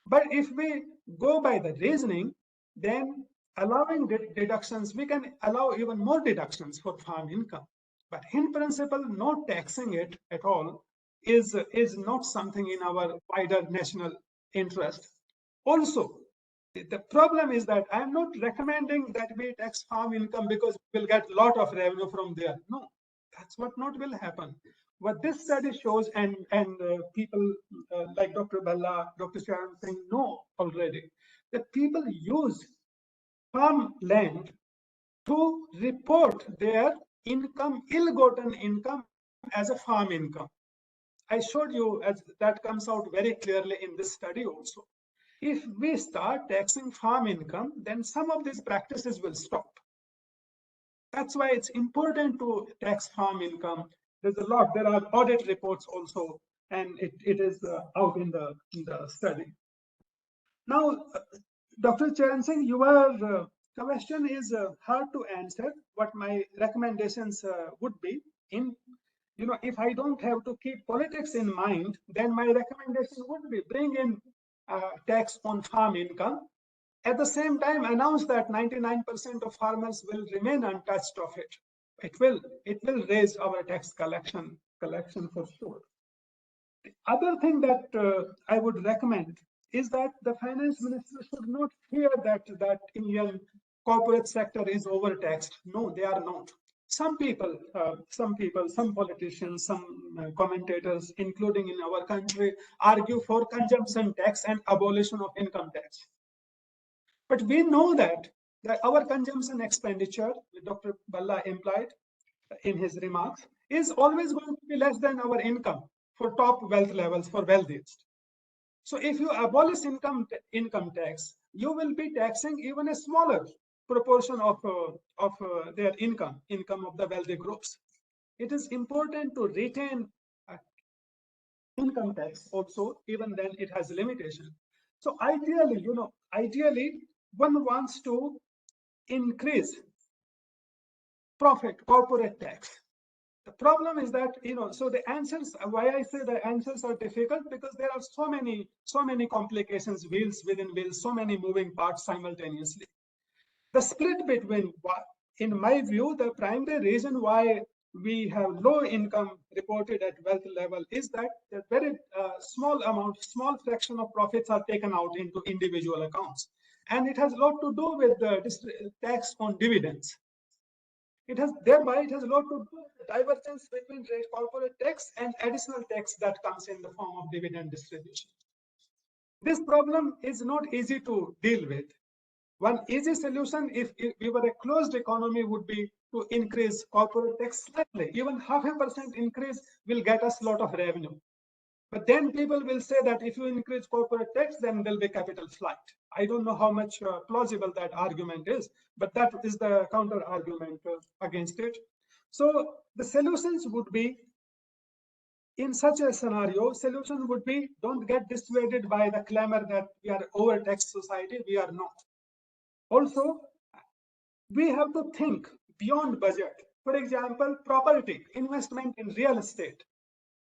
But if we go by the reasoning, then allowing deductions, we can allow even more deductions for farm income. But in principle, not taxing it at all is not something in our wider national interest. Also, the problem is that I'm not recommending that we tax farm income because we'll get a lot of revenue from there. No, that's what not will happen. What this study shows, and people like Dr. Bhalla, Dr. Singh know already, that people use farm land to report their income, ill-gotten income, as a farm income. I showed you as that comes out very clearly in this study also. If we start taxing farm income, then some of these practices will stop. That's why it's important to tax farm income. There's a lot. There are audit reports also, and it is out in the study. Now, Dr. Charan Singh, your question is hard to answer. What my recommendations would be if I don't have to keep politics in mind, then my recommendation would be bring in tax on farm income. At the same time, announce that 99% of farmers will remain untouched of it. It will raise our tax collection for sure. The other thing that I would recommend is that the finance minister should not fear that Indian corporate sector is overtaxed. No, they are not. Some people, some politicians, some commentators, including in our country, argue for consumption tax and abolition of income tax. But we know that our consumption expenditure, Dr. Bhalla implied in his remarks, is always going to be less than our income for top wealth levels, for wealthiest. So if you abolish income tax, you will be taxing even a smaller proportion of their income of the wealthy groups. It is important to retain income tax also, even then it has a limitation. So ideally, one wants to increase profit, corporate tax. The problem is that, so the answers, why I say the answers are difficult, because there are so many complications, wheels within wheels, so many moving parts simultaneously. The split between, in my view, the primary reason why we have low income reported at wealth level is that a very small fraction of profits are taken out into individual accounts. And it has a lot to do with the tax on dividends. It has a lot to do with the divergence between corporate tax and additional tax that comes in the form of dividend distribution. This problem is not easy to deal with. One easy solution, if we were a closed economy, would be to increase corporate tax slightly. Even 0.5% increase will get us a lot of revenue. But then people will say that if you increase corporate tax, then there'll be capital flight. I don't know how much plausible that argument is, but that is the counter argument against it. So the solutions would be, in such a scenario, solution would be, don't get dissuaded by the clamor that we are overtaxed society. We are not. Also, we have to think beyond budget. For example, property, investment in real estate.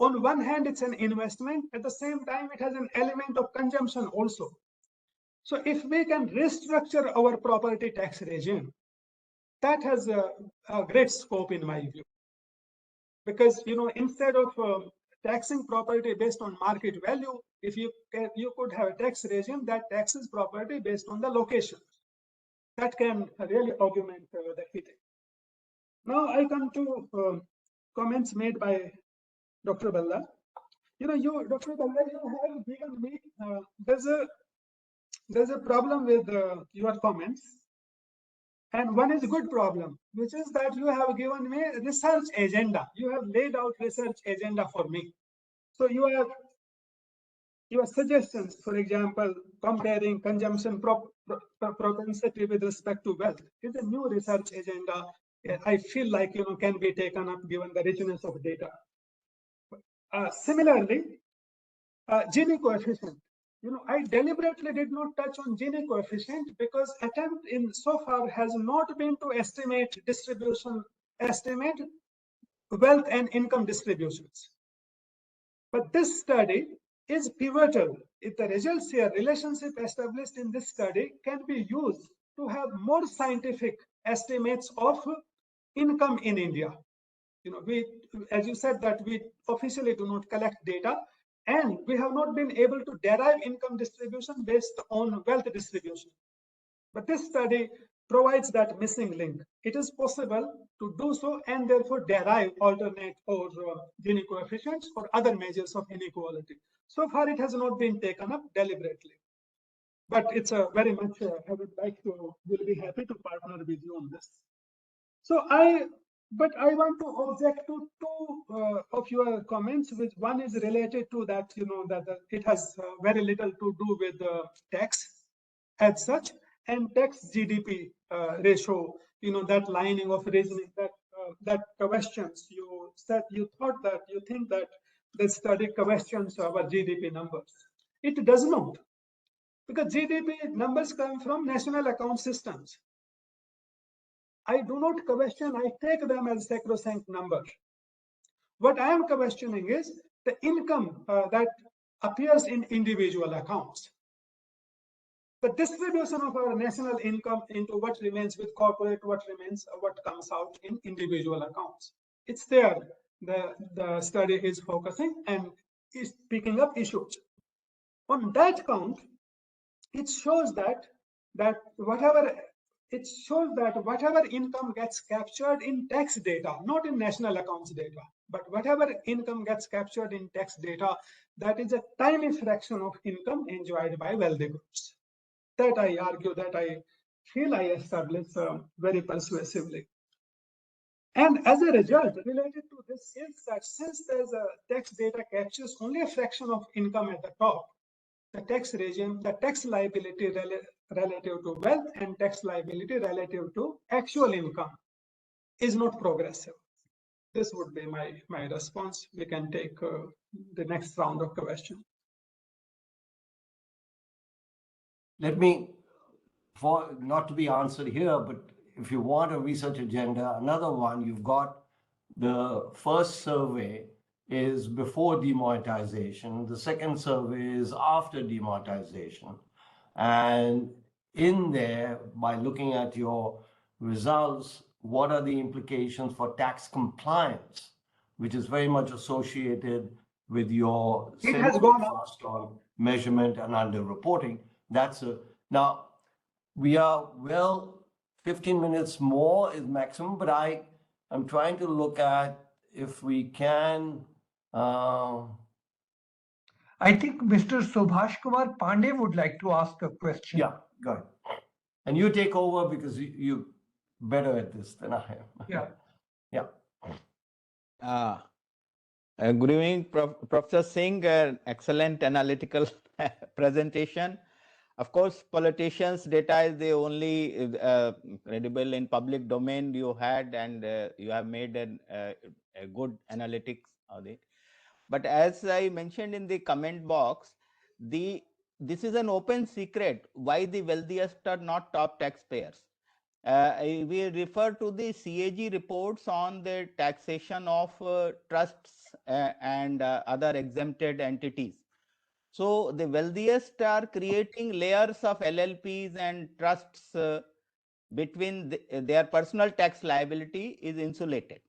On one hand, it's an investment. At the same time, it has an element of consumption also. So if we can restructure our property tax regime, that has a great scope in my view. Because, instead of taxing property based on market value, if you could have a tax regime that taxes property based on the location. That can really augment the hitting. Now I come to comments made by Dr. Bhalla. Dr. Bhalla, you have given me, there's a problem with your comments. And one is a good problem, which is that you have given me a research agenda. You have laid out research agenda for me. So your suggestions, for example, comparing consumption propensity with respect to wealth, is a new research agenda. I feel like can be taken up given the richness of data. Similarly, Gini coefficient. I deliberately did not touch on Gini coefficient because attempt in so far has not been to estimate wealth and income distributions. But this study is pivotal. If the results here, relationship established in this study, can be used to have more scientific estimates of income in India. We, as you said, that we officially do not collect data, and we have not been able to derive income distribution based on wealth distribution. But this study provides that missing link. It is possible to do so and therefore derive alternate or Gini coefficients or other measures of inequality. So far, it has not been taken up deliberately. But it's very much, I would like to, will be happy to partner with you on this. So I want to object to two of your comments, which one is related to that, that it has very little to do with tax as such, and tax GDP ratio, that lining of reasoning, that questions. You said you think that the study questions our GDP numbers. It does not, because GDP numbers come from national account systems. I do not question, I take them as sacrosanct number. What I am questioning is the income that appears in individual accounts. The distribution of our national income into what remains with corporate, what comes out in individual accounts. It's there. The study is focusing and is picking up issues. On that count, it shows that whatever income gets captured in tax data, not in national accounts data, but whatever income gets captured in tax data, that is a tiny fraction of income enjoyed by wealthy groups. That I argue, that I feel I establish very persuasively. And as a result, related to this is that since there's a tax data captures only a fraction of income at the top, the tax regime, the tax liability relative to wealth and tax liability relative to actual income is not progressive. This would be my response. We can take the next round of questions. Let me, for not to be answered here, but if you want a research agenda, another one, you've got the first survey is before demonetization. The second survey is after demonetization. And in there, by looking at your results, what are the implications for tax compliance, which is very much associated with your fast on measurement and underreporting. That's a, now we are 15 minutes more is maximum, but I'm trying to look at if we can. I think Mr. Subhash Kumar Pandey would like to ask a question. Yeah, go ahead. And you take over because you're better at this than I am. Yeah. Yeah. Good evening, Professor Singh. Excellent analytical presentation. Of course, politicians' data is the only credible in public domain you had, and you have made a good analytics of it. But as I mentioned in the comment box, this is an open secret why the wealthiest are not top taxpayers. We refer to the CAG reports on the taxation of trusts and other exempted entities. So the wealthiest are creating layers of LLPs and trusts between their personal tax liability is insulated.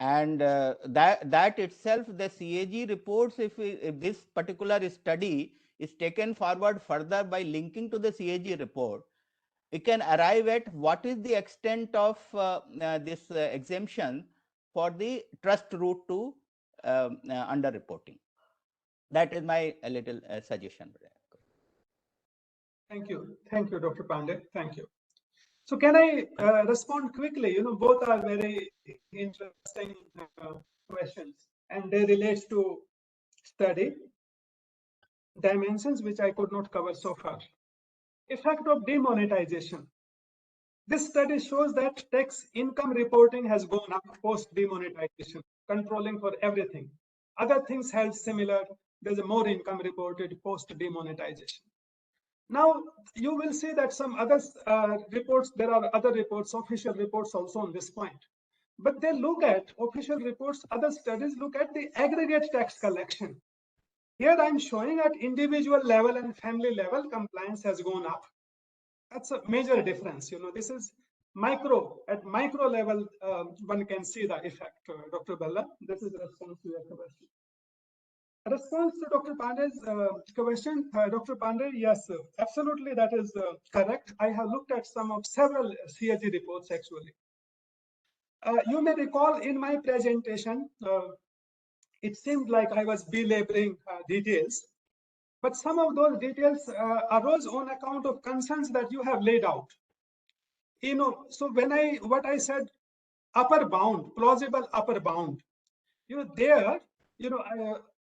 And that itself, the CAG reports, if this particular study is taken forward further by linking to the CAG report, we can arrive at what is the extent of this exemption for the trust route to underreporting. That is my little suggestion. Thank you, Dr. Pandey. Thank you. So can I respond quickly? You know, both are very interesting questions, and they relate to study dimensions which I could not cover so far. Effect of demonetization. This study shows that tax income reporting has gone up post demonetization, controlling for everything. Other things held similar. There's more income reported post demonetization. Now you will see that some other reports, there are other reports, official reports also on this point. But they look at official reports, other studies look at the aggregate tax collection. Here I'm showing at individual level and family level compliance has gone up. That's a major difference. You know, this is micro, at micro level, one can see the effect. Dr. Bhalla, this is the response to your question. Response to Dr. Pandey's question, Dr. Pandey, yes, absolutely, that is correct. I have looked at several CAG reports actually. You may recall in my presentation, it seemed like I was belaboring details, but some of those details arose on account of concerns that you have laid out. You know, so what I said, upper bound, plausible upper bound,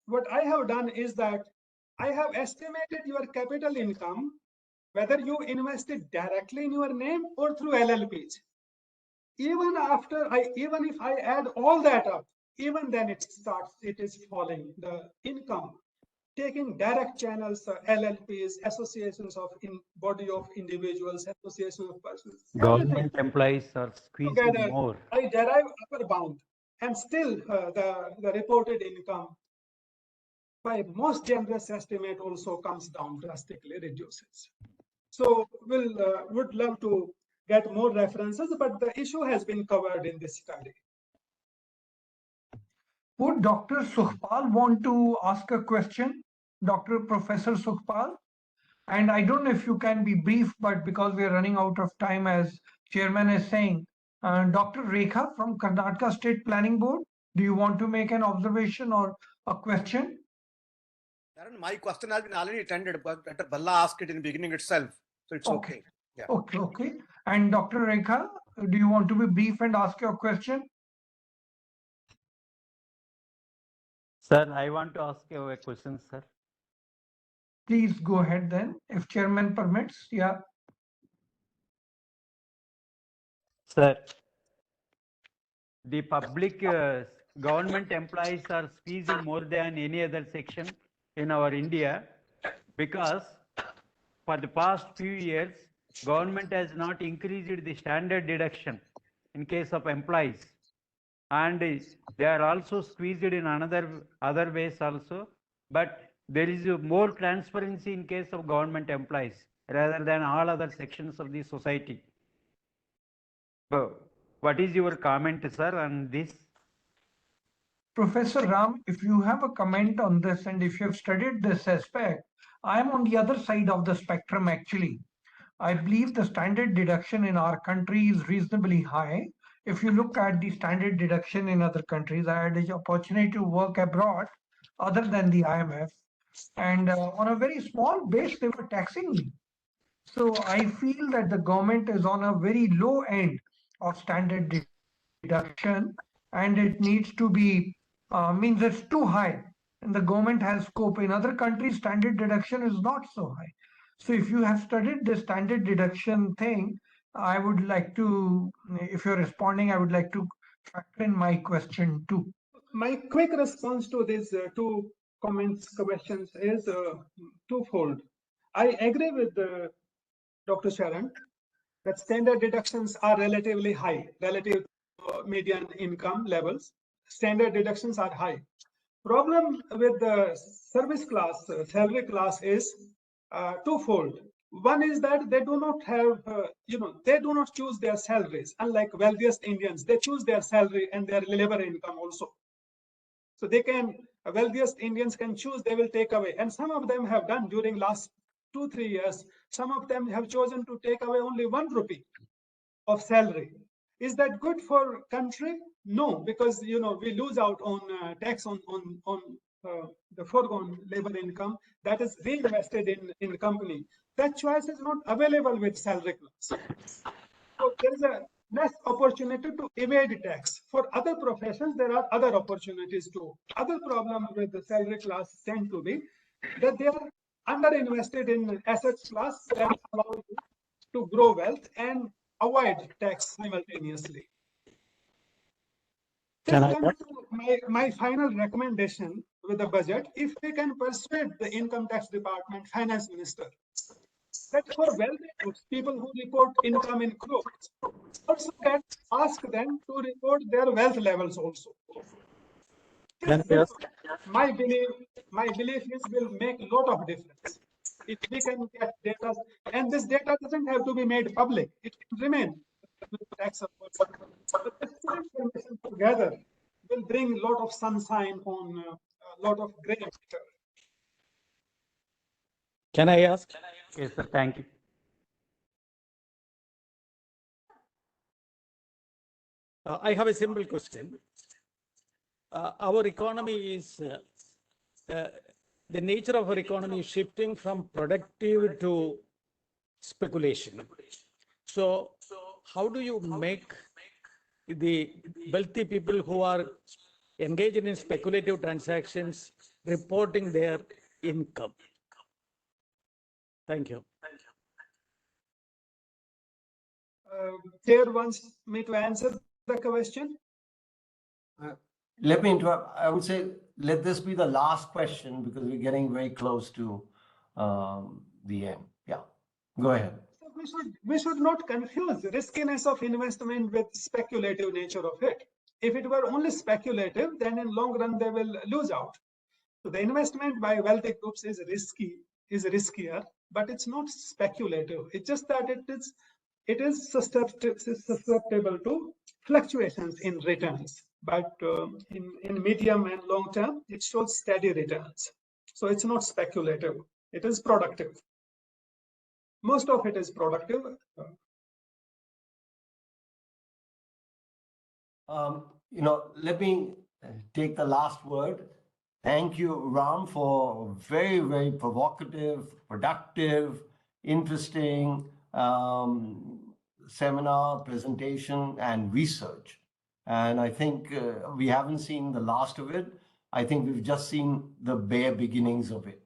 what I have done is that I have estimated your capital income, whether you invested directly in your name or through LLPs. Even if I add all that up, even then it is falling, the income, taking direct channels, LLPs, associations of body of individuals, association of persons. Government employees are squeezing together, more. I derive upper bound, and still the reported income, by most generous estimate, also comes down drastically, reduces. So would love to get more references, but the issue has been covered in this study. Would Dr. Sukhpal want to ask a question? Dr. Professor Sukhpal? And I don't know if you can be brief, but because we are running out of time, as chairman is saying, Dr. Rekha from Karnataka State Planning Board, do you want to make an observation or a question? My question has been already attended, but Dr. Bhalla asked it in the beginning itself, so it's okay. Yeah. Okay. And Dr. Rekha, do you want to be brief and ask your question? Sir, I want to ask you a question, sir. Please go ahead then, if chairman permits. Yeah. Sir, the public government employees are squeezed more than any other section in our India, because for the past few years, government has not increased the standard deduction in case of employees, and they are also squeezed in other ways also, but there is more transparency in case of government employees rather than all other sections of the society. So, what is your comment, sir, on this? Professor Ram, if you have a comment on this and if you have studied this aspect, I am on the other side of the spectrum actually. I believe the standard deduction in our country is reasonably high. If you look at the standard deduction in other countries, I had the opportunity to work abroad other than the IMF. And on a very small base, they were taxing me. So I feel that the government is on a very low end of standard deduction, and it needs to be, means it's too high. And the government has scope. In other countries, standard deduction is not so high. So if you have studied the standard deduction thing, I would like to, if you're responding, I would like to factor in my question too. My quick response to these two questions is twofold. I agree with Dr. Sharon that standard deductions are relatively high relative to median income levels. Standard deductions are high. Problem with the service class, salary class is twofold. One is that they do not have, they do not choose their salaries. Unlike wealthiest Indians, they choose their salary and their labor income also. So they can, wealthiest Indians can choose, they will take away. And some of them have done during last 2-3 years. Some of them have chosen to take away only 1 rupee of salary. Is that good for country? No, because we lose out on tax on the foregone labor income that is reinvested in the company. That choice is not available with salary class. So there is a less opportunity to evade tax. For other professions, there are other opportunities too. Other problem with the salary class tend to be that they are underinvested in assets class that allow you to grow wealth and avoid tax simultaneously. This comes to my final recommendation with the budget. If we can persuade the income tax department, finance minister, that for wealthy groups, people who report income in crores, also that ask them to report their wealth levels also. My belief is will make a lot of difference. If we can get data, and this data doesn't have to be made public, it can remain with tax authority. But this information together will bring a lot of sunshine on a lot of gray matter. Can I ask? Yes, sir. Thank you. I have a simple question. Our economy is, the nature of our economy is shifting from productive to speculation. So how do you make the wealthy people who are engaged in speculative transactions reporting their income? Thank you. Chair wants me to answer the question. Let me interrupt. I would say let this be the last question because we're getting very close to the end. Yeah, go ahead. So we should not confuse riskiness of investment with speculative nature of it. If it were only speculative, then in long run they will lose out. So the investment by wealthy groups is riskier, but it's not speculative. It's just that it is susceptible to fluctuations in returns. But in medium and long term, it shows steady returns. So it's not speculative. It is productive. Most of it is productive. Let me take the last word. Thank you, Ram, for very, very provocative, productive, interesting seminar, presentation, and research. And I think we haven't seen the last of it. I think we've just seen the bare beginnings of it.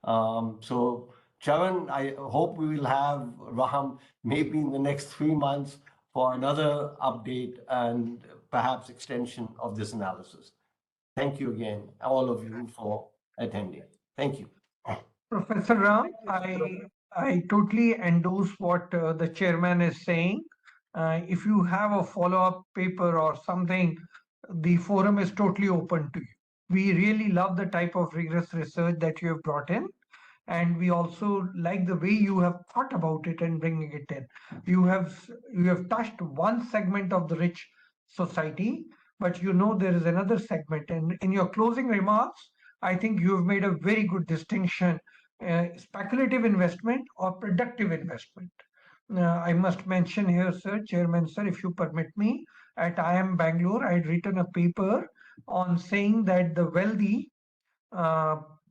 So, Charan, I hope we will have Ram maybe in the next 3 months for another update and perhaps extension of this analysis. Thank you again, all of you, for attending. Thank you. Professor Ram, I totally endorse what the chairman is saying. If you have a follow-up paper or something, the forum is totally open to you. We really love the type of rigorous research that you have brought in. And we also like the way you have thought about it and bringing it in. You have touched one segment of the rich society, but there is another segment. And in your closing remarks, I think you have made a very good distinction, speculative investment or productive investment. I must mention here, sir, Chairman, sir, if you permit me, at IIM Bangalore, I had written a paper on saying that the wealthy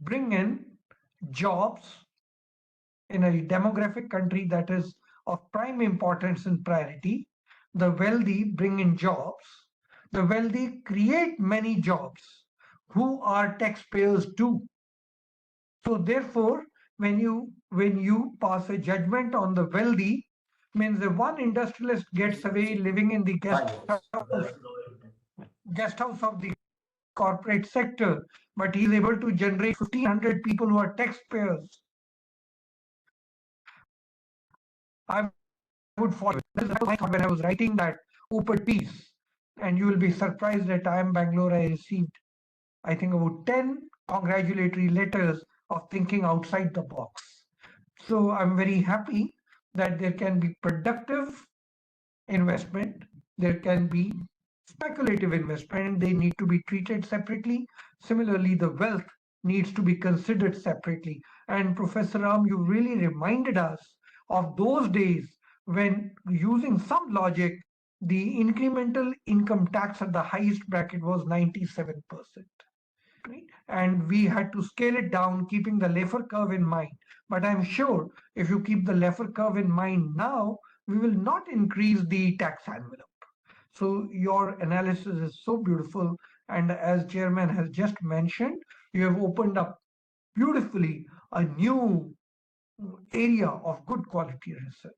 bring in jobs in a demographic country that is of prime importance and priority. The wealthy bring in jobs. The wealthy create many jobs who are taxpayers too. So therefore, when you pass a judgment on the wealthy, means the one industrialist gets away living in the guest house of the corporate sector, but he is able to generate 1,500 people who are taxpayers. I would follow. This is what I thought when I was writing that op-ed piece, and you will be surprised that IIM Bangalore I received, I think, about 10 congratulatory letters of thinking outside the box. So I'm very happy that there can be productive investment, there can be speculative investment, they need to be treated separately. Similarly, the wealth needs to be considered separately. And Professor Ram, you really reminded us of those days when, using some logic, the incremental income tax at the highest bracket was 97%. Right? And we had to scale it down, keeping the Laffer curve in mind. But I'm sure if you keep the Laffer curve in mind now, we will not increase the tax envelope. So your analysis is so beautiful. And as Chairman has just mentioned, you have opened up beautifully a new area of good quality research.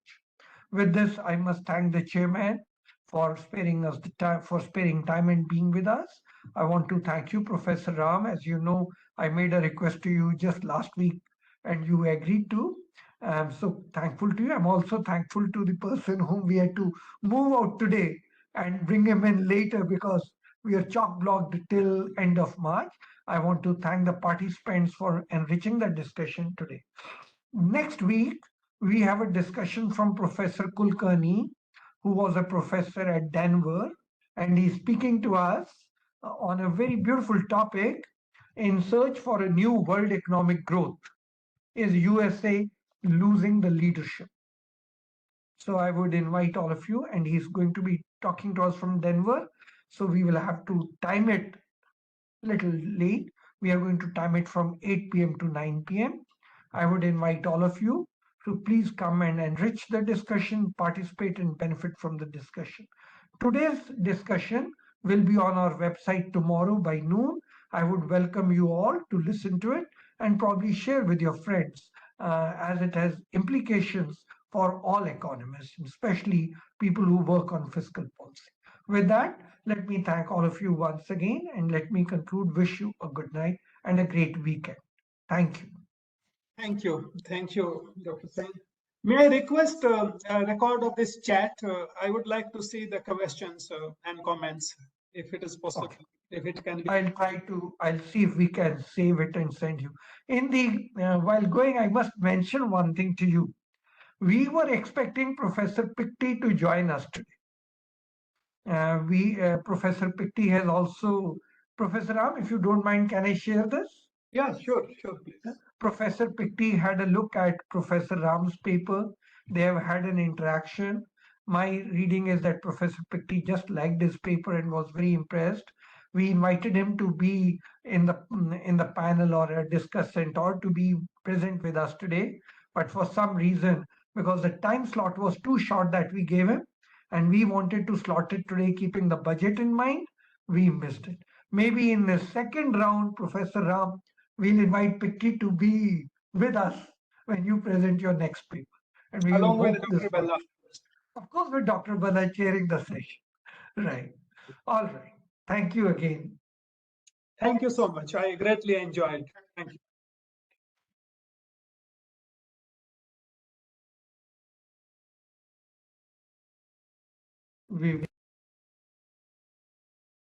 With this, I must thank the Chairman for sparing us the time, for sparing time and being with us. I want to thank you, Professor Ram. As you know, I made a request to you just last week and you agreed to. I'm so thankful to you. I'm also thankful to the person whom we had to move out today and bring him in later because we are chock blocked till end of March. I want to thank the participants for enriching the discussion today. Next week, we have a discussion from Professor Kulkarni, who was a professor at Denver, and he's speaking to us on a very beautiful topic, in search for a new world economic growth. Is USA losing the leadership? So I would invite all of you, and he's going to be talking to us from Denver. So we will have to time it a little late. We are going to time it from 8 p.m. to 9 p.m. I would invite all of you to please come and enrich the discussion, participate and benefit from the discussion. Today's discussion will be on our website tomorrow by noon. I would welcome you all to listen to it and probably share with your friends as it has implications for all economists, especially people who work on fiscal policy. With that, let me thank all of you once again and let me conclude, wish you a good night and a great weekend. Thank you. Thank you. Thank you, Dr. Singh. May I request a record of this chat? I would like to see the questions and comments, if it is possible. Okay. If it can be. I'll see if we can save it and send you. In the, while going, I must mention one thing to you. We were expecting Professor Pikti to join us today. Professor Pikti has also, Professor Ram, if you don't mind, can I share this? Yeah, sure, please. Professor Pikti had a look at Professor Ram's paper. They have had an interaction. My reading is that Professor Pikti just liked his paper and was very impressed. We invited him to be in the panel or a discussant or to be present with us today. But for some reason, because the time slot was too short that we gave him, and we wanted to slot it today, keeping the budget in mind, we missed it. Maybe in the second round, Professor Ram, we'll invite Pikti to be with us when you present your next paper. And we Along will with hope Dr. this Bhalla. of course, with Dr. Bhalla chairing the session. Right. All right. Thank you again. Thank you so much. I greatly enjoyed. Thank you. We